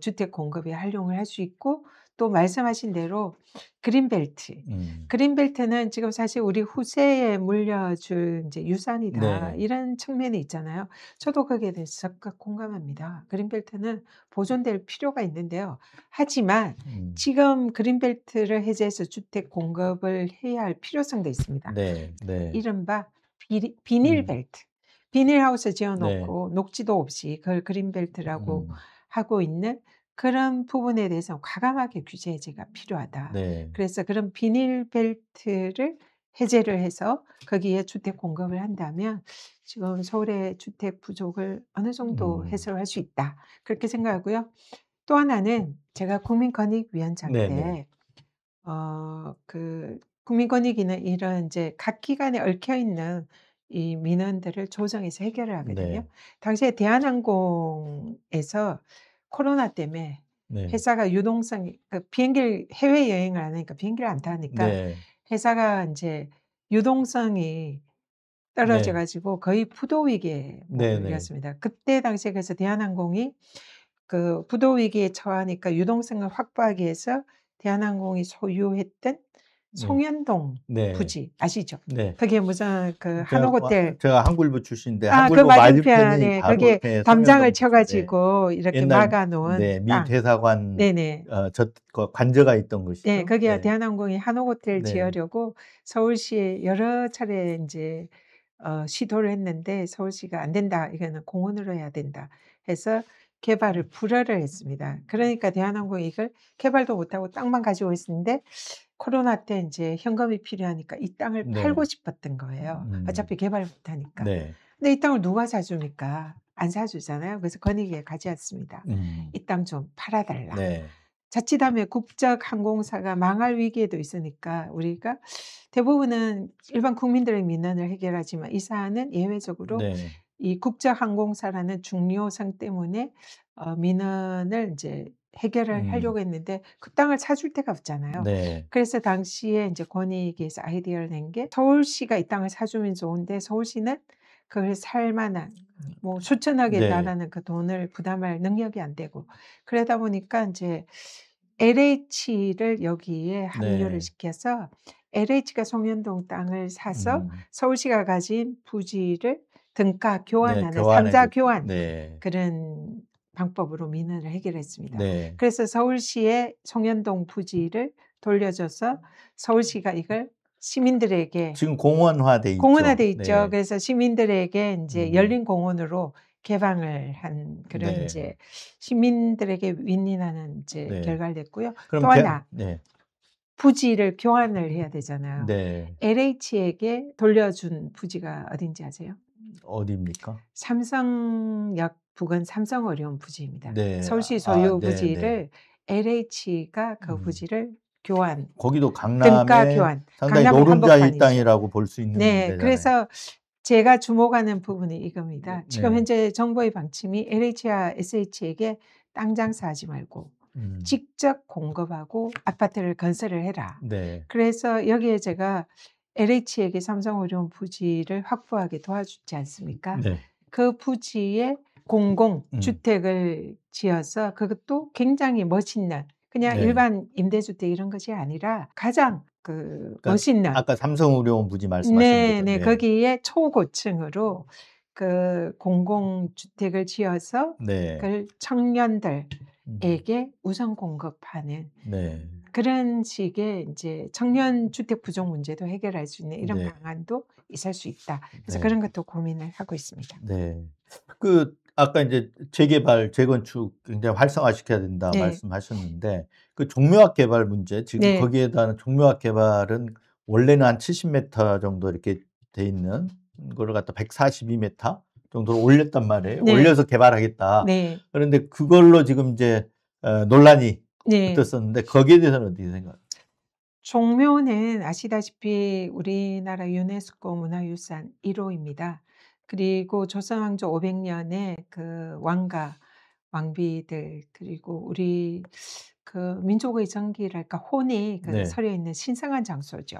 S2: 주택 공급에 활용을 할 수 있고, 또 말씀하신 대로 그린벨트.
S1: 음.
S2: 그린벨트는 지금 사실 우리 후세에 물려줄 인제 유산이다,
S1: 네.
S2: 이런 측면이 있잖아요. 저도 거기에 대해서 적극 공감합니다. 그린벨트는 보존될 필요가 있는데요. 하지만
S1: 음.
S2: 지금 그린벨트를 해제해서 주택 공급을 해야 할 필요성도 있습니다.
S1: 네. 네.
S2: 이른바
S1: 음.
S2: 비닐벨트. 비닐하우스 지어
S1: 네.
S2: 놓고 녹지도 없이 그걸 그린벨트라고
S1: 음.
S2: 하고 있는 그런 부분에 대해서 과감하게 규제 해제가 필요하다.
S1: 네.
S2: 그래서 그런 비닐 벨트를 해제를 해서 거기에 주택 공급을 한다면 지금 서울의 주택 부족을 어느 정도 해소할 수 있다. 그렇게 생각하고요. 또 하나는 제가 국민권익위원장
S1: 네네.
S2: 때 그 국민권익위는 이런 이제 각 기관에 얽혀 있는 이 민원들을 조정해서 해결을 하거든요.
S1: 네.
S2: 당시에 대한항공에서 코로나 때문에
S1: 네.
S2: 회사가 유동성이 비행기를 해외여행을 안 하니까 비행기를 안 타니까
S1: 네.
S2: 회사가 인제 유동성이 떨어져
S1: 네.
S2: 가지고 거의 부도 위기에
S1: 네네.
S2: 몰렸습니다. 그때 당시에 그래서 대한항공이 그 부도 위기에 처하니까 유동성을 확보하기 위해서 대한항공이 소유했던
S1: 네.
S2: 송현동
S1: 네.
S2: 부지 아시죠?
S1: 네.
S2: 거기에 무슨 그 한옥호텔
S1: 제가 한국일보 출신인데
S2: 그
S1: 한국일보 맞은편이
S2: 맞은편에
S1: 바로
S2: 거기에 담장을
S1: 송현동
S2: 쳐
S1: 부지인데
S2: 가지고 이렇게
S1: 옛날
S2: 막아 놓은
S1: 네 미
S2: 땅.
S1: 대사관
S2: 네네.
S1: 관저가 있던
S2: 네.
S1: 곳이죠.
S2: 거기에
S1: 네.
S2: 대한항공이 한옥호텔
S1: 네.
S2: 지으려고 서울시에 여러 차례 인제 시도를 했는데 서울시가 "안 된다. 이거는 공원으로 해야 된다." 해서 개발을 불허를 했습니다. 그러니까 대한항공이 이걸 개발도 못하고 땅만 가지고 있었는데 코로나 때 인제 현금이 필요하니까 이 땅을
S1: 네.
S2: 팔고 싶었던 거예요, 어차피 개발 못하니까.
S1: 네.
S2: 근데 이 땅을 누가 사줍니까? 안 사주잖아요. 그래서 권익위에 가져왔습니다.
S1: 음.
S2: "이 땅 좀 팔아 달라."
S1: 네.
S2: 자칫하면 국적 항공사가 망할 위기에도 있으니까 우리가 대부분은 일반 국민들의 민원을 해결하지만 이 사안은 예외적으로
S1: 네.
S2: 이 국적 항공사라는 중요성 때문에 민원을 인제 해결을
S1: 음.
S2: 하려고 했는데 그 땅을 사줄 데가 없잖아요.
S1: 네.
S2: 그래서 당시에 인제 권익위에서 아이디어를 낸 게 서울시가 이 땅을 사주면 좋은데 서울시는 그걸 살 만한 뭐 수천억에
S1: 네.
S2: 달하는 그 돈을 부담할 능력이 안 되고 그러다 보니까 인제 LH를 여기에 합류를
S1: 네.
S2: 시켜서 LH가 송현동 땅을 사서
S1: 음.
S2: 서울시가 가진 부지를 등가
S1: 네.
S2: 교환하는
S1: 교환해
S2: 3자
S1: 줬죠.
S2: 교환
S1: 네.
S2: 그런 방법으로 민원을 해결했습니다.
S1: 네.
S2: 그래서 서울시에 송현동 부지를 돌려줘서 서울시가 이걸 시민들에게
S1: 지금 공원화돼 있죠.
S2: 공원화돼 있죠.
S1: 네.
S2: 그래서 시민들에게 인제
S1: 음.
S2: 열린 공원으로 개방을 한 그런
S1: 네.
S2: 인제 시민들에게 윈윈하는 인제
S1: 네.
S2: 결과를 냈고요. 또
S1: 그럼
S2: 하나
S1: 네.
S2: 부지를 교환을 해야 되잖아요.
S1: 네.
S2: LH에게 돌려준 부지가 어딘지 아세요?
S1: 어디입니까?
S2: 삼성역 부근 삼성어려운 부지입니다.
S1: 네.
S2: 서울시 소유
S1: 네네.
S2: 부지를 LH가 그
S1: 음.
S2: 부지를 교환
S1: 거기도
S2: 등가
S1: 강남의
S2: 교환.
S1: 상당히
S2: 강남의
S1: 노른자의
S2: 한복판이죠.
S1: 땅이라고 볼 수 있는
S2: 네.
S1: 데잖아요.
S2: 그래서 제가 주목하는 부분이
S1: 네.
S2: 이겁니다. 지금
S1: 네.
S2: 현재 정부의 방침이 LH와 SH에게 땅 장사하지 말고
S1: 음.
S2: 직접 공급하고 아파트를 건설을 해라.
S1: 네.
S2: 그래서 여기에 제가 LH에게 삼성의료원 부지를 확보하게 도와주지 않습니까?
S1: 네.
S2: 그 부지에 공공
S1: 음.
S2: 주택을 지어서 그것도 굉장히 멋있는 그냥
S1: 네.
S2: 일반 임대주택 이런 것이 아니라 가장
S1: 그러니까
S2: 멋있는
S1: 아까 삼성의료원 부지 말씀하시는 거죠?
S2: 네네.
S1: 네.
S2: 거기에 초고층으로 그 공공주택을 지어서
S1: 네.
S2: 그걸 청년들에게
S1: 음.
S2: 우선 공급하는
S1: 네.
S2: 그런 식의 인제 청년 주택 부족 문제도 해결할 수 있는 이런
S1: 네.
S2: 방안도 있을 수 있다. 그래서
S1: 네.
S2: 그런 것도 고민을 하고 있습니다.
S1: 네. 아까 인제 재개발, 재건축 굉장히 활성화시켜야 된다
S2: 네.
S1: 말씀하셨는데 그 종묘학 개발 문제 지금
S2: 네.
S1: 거기에 대한 종묘학 개발은 원래는 한 70m 정도 이렇게 돼 있는 거를 갖다 142m 정도로 올렸단 말이에요.
S2: 네.
S1: 올려서 개발하겠다.
S2: 네.
S1: 그런데 그걸로 지금 이제 논란이
S2: 네.
S1: 붙었었는데 거기에 대해서는 어떻게 생각하세요?
S2: 종묘는 아시다시피 우리나라 유네스코 문화유산 1 호입니다. 그리고 조선 왕조 500 년에 그 왕가, 왕비들 그리고 우리 그 민족의 정기랄까 혼이
S1: 네.
S2: 서려 있는 신성한 장소죠.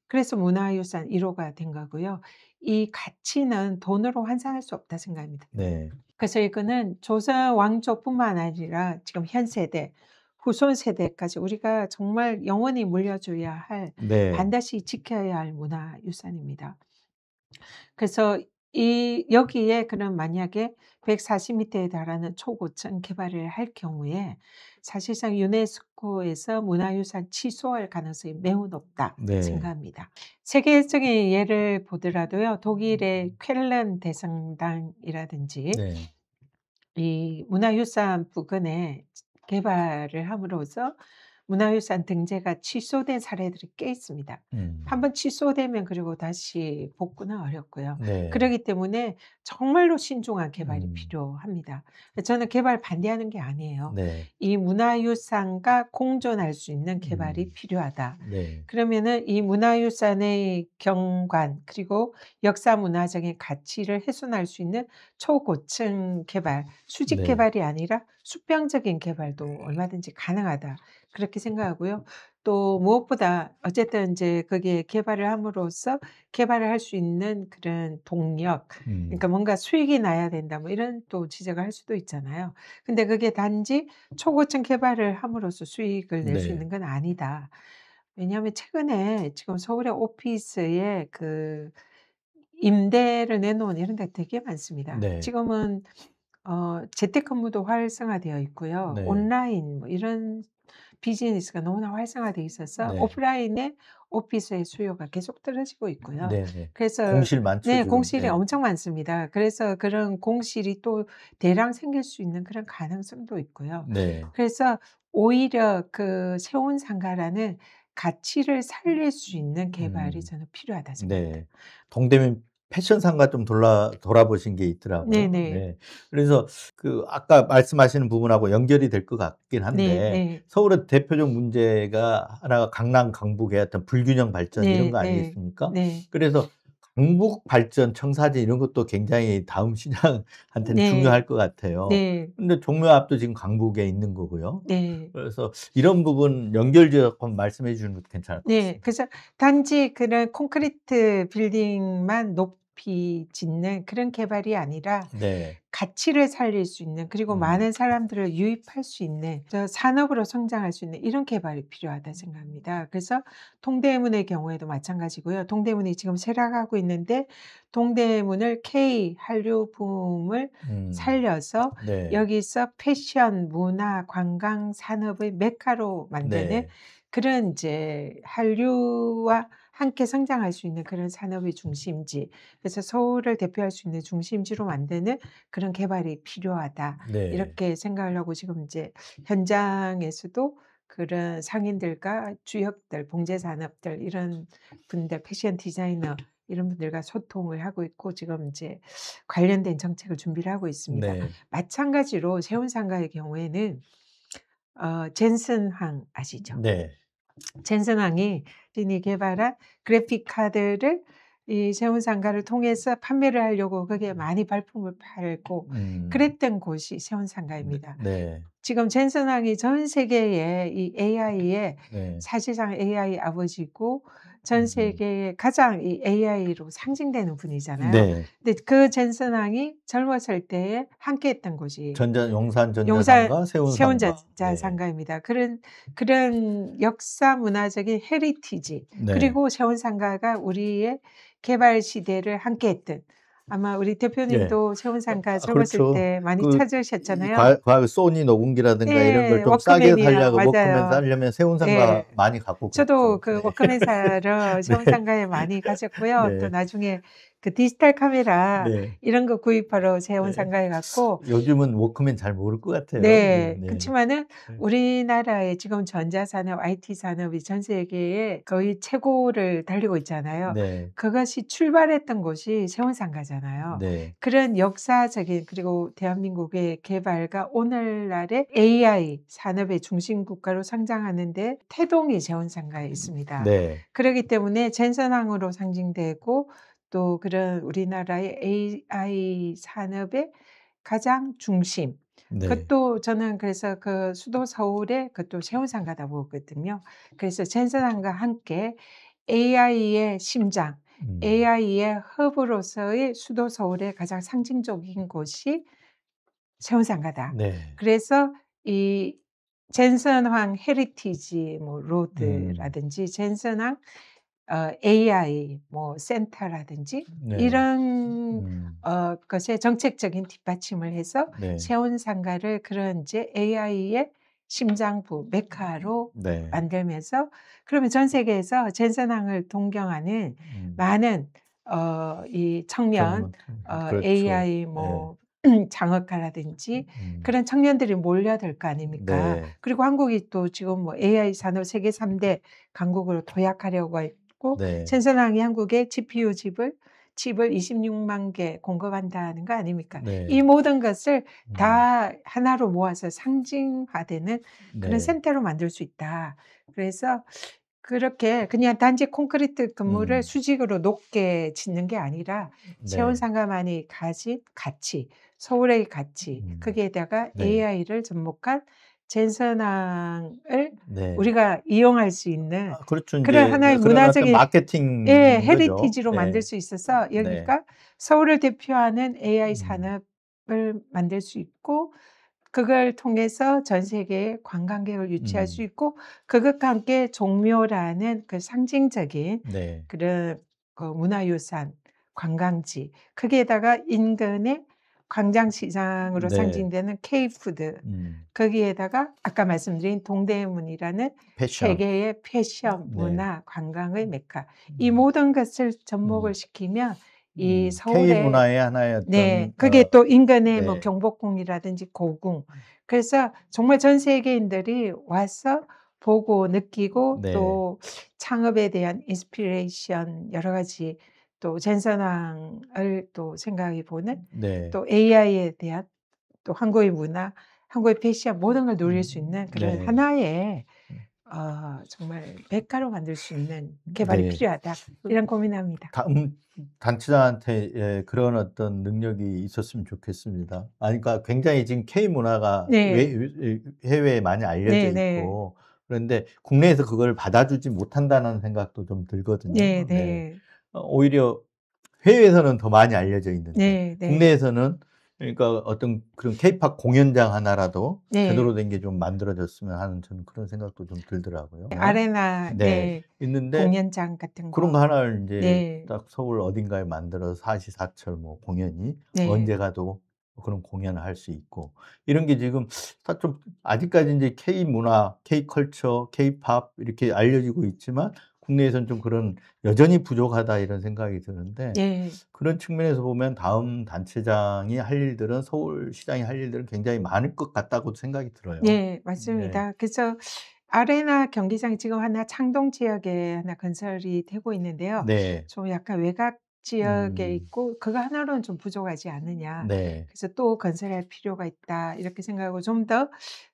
S2: 그래서 문화유산 1 호가 된 거고요. 이 가치는 돈으로 환산할 수 없다 생각합니다.
S1: 네.
S2: 그래서 이거는 조선 왕조뿐만 아니라 지금 현 세대, 후손 세대까지 우리가 정말 영원히 물려줘야 할
S1: 네.
S2: 반드시 지켜야 할 문화유산입니다. 그래서 여기에 그럼 만약에 140m에 달하는 초고층 개발을 할 경우에 사실상 유네스코에서 문화유산 취소할 가능성이 매우 높다
S1: 네.
S2: 생각합니다. 세계적인 예를 보더라도요. 독일의 쾰른 대성당이라든지
S1: 네.
S2: 이 문화유산 부근에 개발을 함으로써 문화유산 등재가 취소된 사례들이 꽤 있습니다.
S1: 음.
S2: 한번 취소되면 그리고 다시 복구는 어렵고요.
S1: 네.
S2: 그러기 때문에 정말로 신중한 개발이
S1: 음.
S2: 필요합니다. 저는 개발 반대하는 게 아니에요.
S1: 네.
S2: 이 문화유산과 공존할 수 있는 개발이
S1: 음.
S2: 필요하다.
S1: 네.
S2: 그러면은 이 문화유산의 경관 그리고 역사 문화적인 가치를 훼손할 수 있는 초고층 개발, 수직
S1: 네.
S2: 개발이 아니라 수평적인 개발도 얼마든지 가능하다. 그렇게 생각하고요. 또 무엇보다 어쨌든 인제 거기에 개발을 함으로써 개발을 할 수 있는 그런 동력,
S1: 음.
S2: 그러니까 뭔가 수익이 나야 된다 뭐 이런 또 지적을 할 수도 있잖아요. 근데 그게 단지 초고층 개발을 함으로써 수익을 낼 수
S1: 네.
S2: 있는 건 아니다. 왜냐하면 최근에 지금 서울의 오피스에 그 임대를 내놓은 이런 데 되게 많습니다.
S1: 네.
S2: 지금은 재택근무도 활성화되어 있고요.
S1: 네.
S2: 온라인 뭐 이런 비즈니스가 너무나 활성화돼 있어서
S1: 네.
S2: 오프라인의 오피스의 수요가 계속 떨어지고 있고요.
S1: 네네.
S2: 그래서
S1: 공실 많죠,
S2: 네
S1: 지금.
S2: 공실이
S1: 예.
S2: 엄청 많습니다. 그래서 그런 공실이 또 대량 생길 수 있는 그런 가능성도 있고요.
S1: 네.
S2: 그래서 오히려 그 세운 상가라는 가치를 살릴 수 있는 개발이
S1: 음.
S2: 저는 필요하다 생각합니다.
S1: 네. 동대문 패션상가 좀 돌아보신 게 있더라고요.
S2: 네네.
S1: 네. 그래서 그 아까 말씀하시는 부분하고 연결이 될 것 같긴
S2: 네
S1: 한데
S2: 네.
S1: 서울의 대표적 문제가 하나가 강남 강북의 어떤 불균형 발전 이런
S2: 네
S1: 거
S2: 네.
S1: 아니겠습니까?
S2: 네.
S1: 그래서 강북 발전, 청사진 이런 것도 굉장히 다음 시장한테는
S2: 네.
S1: 중요할 것 같아요.
S2: 네.
S1: 근데 종묘앞도 지금 강북에 있는 거고요.
S2: 네.
S1: 그래서 이런 부분 연결지어 한번 말씀해 주시는 것도 괜찮을 것
S2: 네.
S1: 같습니다.
S2: 그래서 단지 그런 콘크리트 빌딩만 높이 짓는 그런 개발이 아니라
S1: 네.
S2: 가치를 살릴 수 있는 그리고
S1: 음.
S2: 많은 사람들을 유입할 수 있는 산업으로 성장할 수 있는 이런 개발이 필요하다 생각합니다. 그래서 동대문의 경우에도 마찬가지고요. 동대문이 지금 쇠락하고 있는데 동대문을 K 한류 붐을
S1: 음.
S2: 살려서
S1: 네.
S2: 여기서 패션, 문화, 관광 산업의 메카로 만드는
S1: 네.
S2: 그런 인제 한류와 함께 성장할 수 있는 그런 산업의 중심지, 그래서 서울을 대표할 수 있는 중심지로 만드는 그런 개발이 필요하다.
S1: 네.
S2: 이렇게 생각을 하고 지금 이제 현장에서도 그런 상인들과 주역들, 봉제 산업들 이런 분들, 패션 디자이너 이런 분들과 소통을 하고 있고 지금 인제 관련된 정책을 준비를 하고 있습니다.
S1: 네.
S2: 마찬가지로 세운상가의 경우에는 젠슨 황 아시죠?
S1: 네.
S2: 젠슨 황이 신이 개발한 그래픽 카드를 이 세운상가를 통해서 판매를 하려고 거기에 많이 발품을 팔고
S1: 음.
S2: 그랬던 곳이
S1: 네.
S2: 세운상가입니다.
S1: 네.
S2: 지금 젠슨 황이 전 세계에 이 AI의
S1: 네.
S2: 사실상 AI 아버지고 전
S1: 음.
S2: 세계에 가장 이 AI로 상징되는 분이잖아요.
S1: 네.
S2: 근데 그 젠슨 황이 젊었을 때에 함께했던 곳이
S1: 용산
S2: 용산
S1: 전자상가, 세운상가. 네.
S2: 세운자산가입니다. 그런 역사 문화적인 헤리티지
S1: 네.
S2: 그리고 세운상가가 우리의 개발 시대를 함께했던, 아마 우리
S1: 예.
S2: 대표님도 세운상가 젊었을
S1: 그렇죠.
S2: 때 많이
S1: 그 이
S2: 찾으셨잖아요.
S1: 과거 소니 녹음기라든가 이런 걸
S2: 예.
S1: 좀 싸게
S2: 워크맨이요.
S1: 살려고 워크맨
S2: 맞아요.
S1: 사려면 세운상가
S2: 예.
S1: 많이 갖고
S2: 저도
S1: 갔죠.
S2: 그
S1: 네.
S2: 워크맨 사러
S1: 네.
S2: 세운상가에 많이 가셨고요. 또
S1: 네.
S2: 나중에 그 디지털 카메라
S1: 네.
S2: 이런 거 구입하러
S1: 네.
S2: 세운상가에 갔고
S1: 요즘은 워크맨 잘 모를 것 같아요. 네.
S2: 네.
S1: 네.
S2: 그치만은
S1: 네.
S2: 우리나라의 지금 전자산업, IT 산업이 전 세계에 거의 최고를 달리고 있잖아요.
S1: 네.
S2: 그것이 출발했던 곳이 세운상가잖아요.
S1: 네.
S2: 그런 역사적인 그리고 대한민국의 개발과 오늘날의 AI 산업의 중심 국가로 성장하는 데 태동이 세운상가에 있습니다.
S1: 네.
S2: 그러기 때문에 젠선항으로 상징되고 또 그런 우리나라의 AI 산업의 가장 중심,
S1: 네.
S2: 그것도 저는 그래서 그 수도 서울의 그것도 세운상가다 보거든요. 그래서 젠선항과 함께 AI의 심장,
S1: 음.
S2: AI의 허브로서의 수도 서울의 가장 상징적인 곳이 세운상가다.
S1: 네.
S2: 그래서 이 젠선황 헤리티지 뭐
S1: 음.
S2: 로드라든지 젠선황 AI 뭐 센터라든지
S1: 네.
S2: 이런
S1: 음.
S2: 것에 정책적인 뒷받침을 해서
S1: 네.
S2: 세운상가를 그런 이제 AI의 심장부 메카로
S1: 네.
S2: 만들면서, 그러면 전 세계에서 젠선황을 동경하는
S1: 음.
S2: 많은 이 청년
S1: 그렇죠.
S2: AI
S1: 네.
S2: 뭐 장학과라든지
S1: 음.
S2: 그런 청년들이 몰려들 거 아닙니까?
S1: 네.
S2: 그리고 한국이 또 지금 뭐 AI 산업 세계 3대 강국으로 도약하려고 했고
S1: 네.
S2: 전선왕이 한국에 GPU 칩을 26만 개 공급한다는 거 아닙니까?
S1: 네.
S2: 이 모든 것을
S1: 음.
S2: 다 하나로 모아서 상징화되는 그런
S1: 네.
S2: 센터로 만들 수 있다. 그래서 그렇게 그냥 단지 콘크리트 건물을 수직으로 높게 짓는 게 아니라
S1: 네.
S2: 세운상가만이 가진 가치, 서울의 가치, 거기에다가
S1: 네.
S2: AI를 접목한 젠선항을
S1: 네.
S2: 우리가 이용할 수 있는
S1: 그렇죠.
S2: 그런
S1: 인제
S2: 하나의
S1: 그런 어떤
S2: 문화적인
S1: 마케팅인
S2: 예,
S1: 거죠.
S2: 헤리티지로 만들
S1: 네.
S2: 수 있어서
S1: 네.
S2: 여기가 서울을 대표하는 AI
S1: 음.
S2: 산업을 만들 수 있고 그걸 통해서 전 세계에 관광객을 유치할 수 있고 그것과 함께 종묘라는 그 상징적인
S1: 네.
S2: 그런 그 문화유산, 관광지 거기에다가 인근의 광장시장으로
S1: 네.
S2: 상징되는 K푸드
S1: 음.
S2: 거기에다가 아까 말씀드린 동대문이라는
S1: 패션.
S2: 세계의 패션,
S1: 네.
S2: 문화, 관광의 메카 이 모든 것을 접목을 시키면 이
S1: K
S2: 서울의
S1: 문화의 하나의
S2: 네.
S1: 어떤
S2: 그게 또 인근의 뭐
S1: 네.
S2: 경복궁이라든지 고궁. 그래서 정말 전 세계인들이 와서 보고 느끼고
S1: 네.
S2: 또 창업에 대한 인스피레이션 여러 가지 또 젠선왕을 또 생각해 보는
S1: 네.
S2: 또 AI에 대한 또 한국의 문화, 한국의 패션 모든 걸 누릴 수 있는 그런
S1: 네.
S2: 하나의 정말 메카로 만들 수 있는 개발이
S1: 네.
S2: 필요하다. 이런 고민합니다.
S1: 단체장한테 예 그런 어떤 능력이 있었으면 좋겠습니다. 그러니까 굉장히 지금 K 문화가
S2: 네.
S1: 해외에 많이 알려져
S2: 네네.
S1: 있고 그런데 국내에서 그걸 받아주지 못한다는 생각도 좀 들거든요. 네.
S2: 네네.
S1: 오히려 해외에서는 더 많이 알려져 있는데
S2: 네 네.
S1: 국내에서는 그러니까 어떤 그런 케이팝 공연장 하나라도
S2: 네.
S1: 제대로 된 게 좀 만들어졌으면 하는 저는 그런 생각도 좀 들더라고요.
S2: 아레나
S1: 네.
S2: 네.
S1: 있는데
S2: 공연장 같은
S1: 그런 거
S2: 거.
S1: 하나를 인제
S2: 네.
S1: 딱 서울 어딘가에 만들어서 사시사철 뭐 공연이
S2: 네.
S1: 언제 가도 그런 공연을 할 수 있고 이런 게 지금 다 좀 아직까지 인제 K 문화, K 컬처, K-팝 이렇게 알려지고 있지만 국내에서는 좀 그런 '여전히 부족하다.' 이런 생각이 드는데
S2: 네.
S1: 그런 측면에서 보면 다음 단체장이 할 일들은 서울시장이 할 일들은 굉장히 많을 것 같다고도 생각이 들어요.
S2: 네.
S1: 네.
S2: 맞습니다. 그래서 아레나 경기장이 지금 하나 창동 지역에 하나 건설이 되고 있는데요.
S1: 네.
S2: 좀 약간 외곽 지역에
S1: 음.
S2: 있고 그거 하나로는 좀 부족하지 않느냐.
S1: 네.
S2: 그래서 '또 건설할 필요가 있다.' 이렇게 생각하고 좀 더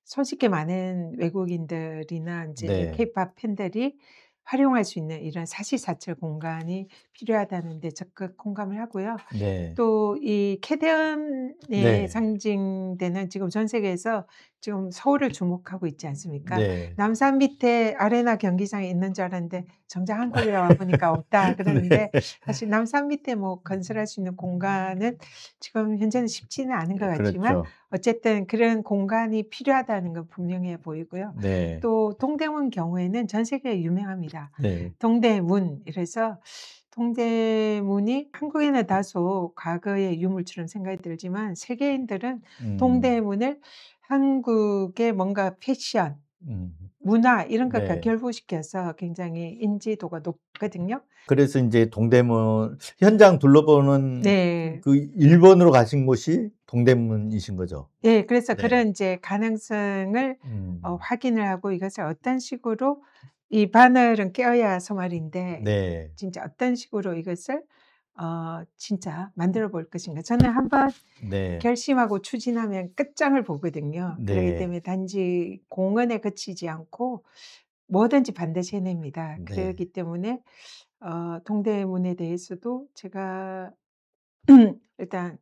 S2: 손쉽게 많은 외국인들이나 인제
S1: 네.
S2: 케이팝 팬들이 활용할 수 있는 이런 사시사철 공간이 필요하다는 데 적극 공감을 하고요.
S1: 네.
S2: 또 이 케덴의
S1: 네.
S2: 상징되는 지금 전 세계에서 지금 서울을 주목하고 있지 않습니까?
S1: 네.
S2: 남산 밑에 아레나 경기장이 있는 줄 알았는데 정작 한국에 와 보니까 없다 그러는데
S1: 네.
S2: 사실 남산 밑에 뭐 건설할 수 있는 공간은 지금 현재는 쉽지는 않은 것 같지만
S1: 그렇죠.
S2: 어쨌든 그런 공간이 필요하다는 건 분명해 보이고요.
S1: 네.
S2: 또 동대문 경우에는 전 세계에 유명합니다.
S1: 네.
S2: 동대문 이래서 동대문이 한국에는 다소 과거의 유물처럼 생각이 들지만 세계인들은
S1: 음.
S2: 동대문을 한국의 뭔가 패션,
S1: 음.
S2: 문화 이런 것과
S1: 네.
S2: 결부시켜서 굉장히 인지도가 높거든요.
S1: 그래서 인제 동대문 현장 둘러보는
S2: 네.
S1: 그 1 번으로 가신 곳이 동대문이신 거죠?
S2: 예. 그래서
S1: 네.
S2: 그런 인제 가능성을
S1: 음.
S2: 확인을 하고 이것을 어떤 식으로 이 바늘은 껴야 소말인데
S1: 네.
S2: 진짜 어떤 식으로 이것을 진짜 만들어 볼 것인가. 저는 한번
S1: 네.
S2: 결심하고 추진하면 끝장을 보거든요. 그러기
S1: 네.
S2: 때문에 단지 공언에 그치지 않고 뭐든지 반드시 해냅니다.
S1: 네.
S2: 그러기 때문에 동대문에 대해서도 제가 일단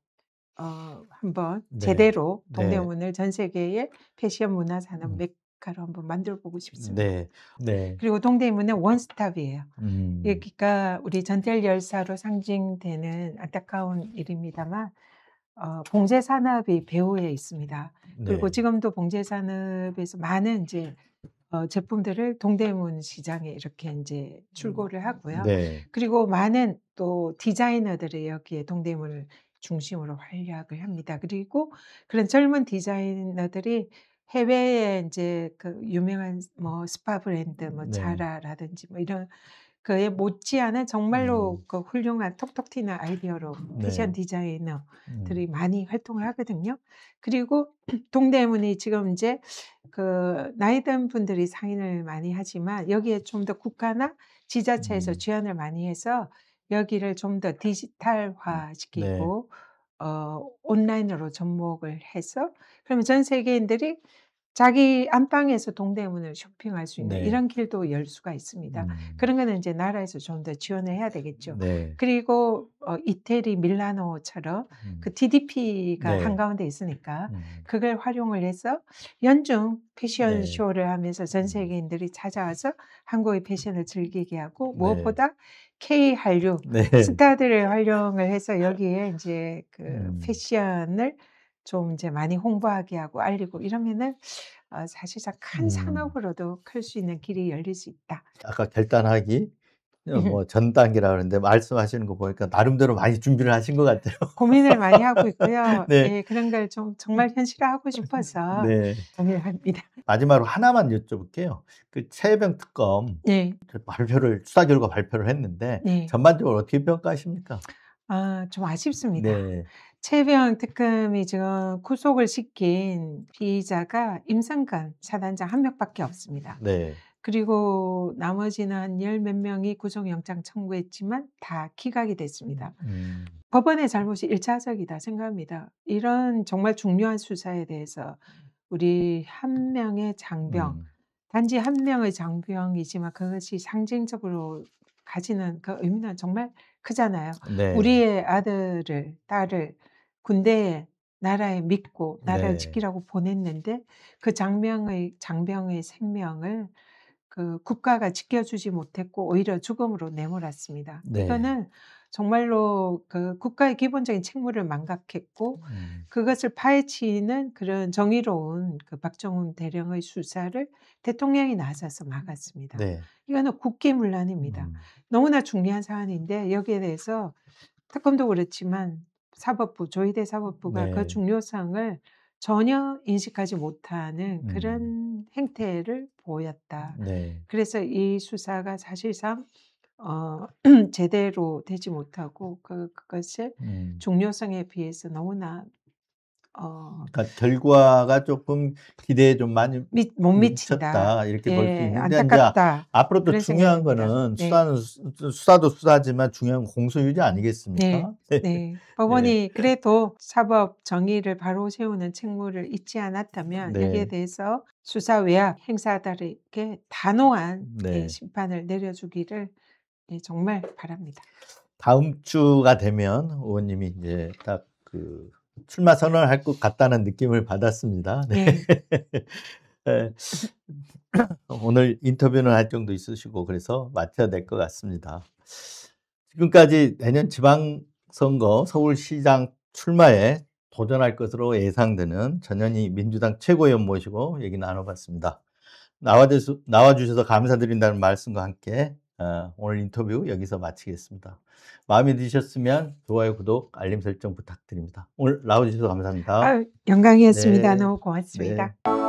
S2: 한번
S1: 네.
S2: 제대로
S1: 네.
S2: 동대문을 전 세계의 패션 문화 산업
S1: 음.
S2: 메카로 한번 만들어 보고 싶습니다.
S1: 네. 네.
S2: 그리고 동대문은 원스톱이에요.
S1: 음.
S2: 여기가 우리 전태일 열사로 상징되는 안타까운 일입니다만 봉제 산업이 배후에 있습니다. 그리고
S1: 네.
S2: 지금도 봉제 산업에서 많은 인제 제품들을 동대문 시장에 이렇게 인제 출고를 하고요.
S1: 네.
S2: 그리고 많은 또 디자이너들이 여기에 동대문을 중심으로 활약을 합니다. 그리고 그런 젊은 디자이너들이 해외에 인제 그 유명한 뭐 스파 브랜드 뭐
S1: 네.
S2: 자라라든지 뭐 이런 그에 못지않은 정말로
S1: 음.
S2: 그 훌륭한 톡톡 튀는 아이디어로 패션
S1: 네.
S2: 디자이너들이
S1: 음.
S2: 많이 활동을 하거든요. 그리고 동대문이 지금 인제 그 나이 든 분들이 상인을 많이 하지만 여기에 좀 더 국가나 지자체에서
S1: 음.
S2: 지원을 많이 해서 여기를 좀 더 디지털화
S1: 네.
S2: 시키고 온라인으로 접목을 해서 그러면 전 세계인들이 자기 안방에서 동대문을 쇼핑할 수 있는
S1: 네.
S2: 이런 길도 열 수가 있습니다.
S1: 음.
S2: 그런 거는 인제 나라에서 좀 더 지원을 해야 되겠죠.
S1: 네.
S2: 그리고 이태리, 밀라노처럼
S1: 음.
S2: 그 TDP가
S1: 네.
S2: 한가운데 있으니까
S1: 음.
S2: 그걸 활용을 해서 연중 패션
S1: 네.
S2: 쇼를 하면서 전
S1: 음.
S2: 세계인들이 찾아와서 한국의 패션을 즐기게 하고
S1: 네.
S2: 무엇보다 K 한류
S1: 네.
S2: 스타들을 활용을 해서 여기에 인제 그
S1: 음.
S2: 패션을 좀 인제 많이 홍보하게 하고 알리고 이러면은 사실상 큰
S1: 음.
S2: 산업으로도 클 수 있는 길이 열릴 수 있다.
S1: 아까 결단하기 뭐 전 단계라 그러는데 말씀하시는 거 보니까 나름대로 많이 준비를 하신 것 같아요.
S2: 고민을 많이 하고 있고요.
S1: 네.
S2: 예 그런 걸 좀 정말 현실화하고 싶어서
S1: 네.
S2: 고민을 합니다.
S1: 마지막으로 하나만 여쭤볼게요. 그 최혜병 특검
S2: 네.
S1: 수사 결과 발표를 했는데
S2: 네.
S1: 전반적으로 어떻게 평가하십니까?
S2: 좀 아쉽습니다.
S1: 네.
S2: 최병 특검이 지금 구속을 시킨 피의자가 임성근 사단장 1 명밖에 없습니다.
S1: 네.
S2: 그리고 나머지는 한 열 몇 명이 구속영장 청구했지만 다 기각이 됐습니다.
S1: 음.
S2: 법원의 잘못이 일차적이다 생각합니다. 이런 정말 중요한 수사에 대해서 우리 한 명의 장병,
S1: 음.
S2: 단지 한 명의 장병이지만 그것이 상징적으로 가지는 그 의미는 정말 크잖아요.
S1: 네.
S2: 우리의 아들을 딸을 군대에 나라에 믿고 나라를
S1: 네.
S2: 지키라고 보냈는데 그 장병의 생명을 그 국가가 지켜주지 못했고 오히려 죽음으로 내몰았습니다.
S1: 네.
S2: 이거는 정말로 그 국가의 기본적인 책무를 망각했고
S1: 음.
S2: 그것을 파헤치는 그런 정의로운 그 박정훈 대령의 수사를 대통령이 나서서 막았습니다.
S1: 네.
S2: 이거는 국기문란입니다.
S1: 음.
S2: 너무나 중요한 사안인데 여기에 대해서 특검도 그렇지만 사법부, 조희대 사법부가 그
S1: 네.
S2: 중요성을 전혀 인식하지 못하는
S1: 음.
S2: 그런 행태를 보였다.
S1: 네.
S2: 그래서 이 수사가 사실상 제대로 되지 못하고 그것의
S1: 음.
S2: 중요성에 비해서 너무나 어
S1: 그러니까 결과가 쪼끔 기대에 좀 많이
S2: 못 미친다.
S1: 미쳤다 이렇게 볼 수
S2: 예.
S1: 있는데 인제
S2: 안타깝다.
S1: 앞으로 또
S2: 그런 생각이
S1: 중요한
S2: 듭니다.
S1: 거는
S2: 네.
S1: 수사도 수사지만 중요한 건 공소유지
S2: 네.
S1: 아니겠습니까?
S2: 네.
S1: 네.
S2: 법원이 그래도 사법 정의를 바로 세우는 책무를 잊지 않았다면 여기에
S1: 네.
S2: 대해서 수사 외압 행사자들에게 단호한
S1: 네.
S2: 심판을 내려주기를 정말 바랍니다.
S1: 다음 주가 되면 의원님이 이제 딱 그 출마 선언할 것 같다는 느낌을 받았습니다. 네.
S2: 네.
S1: 예. 오늘 인터뷰는 할 정도 있으시고 그래서 마쳐야 될 것 같습니다. 지금까지 내년 지방선거 서울시장 출마에 도전할 것으로 예상되는 전현희 민주당 최고위원 모시고 얘기 나눠봤습니다. 나와 주셔서 감사드린다는 말씀과 함께 오늘 인터뷰 여기서 마치겠습니다. 마음에 드셨으면 좋아요, 구독, 알림 설정 부탁드립니다. 오늘 나와 주셔서 감사합니다.
S2: 영광이었습니다.
S1: 네.
S2: 너무 고맙습니다.
S1: 네.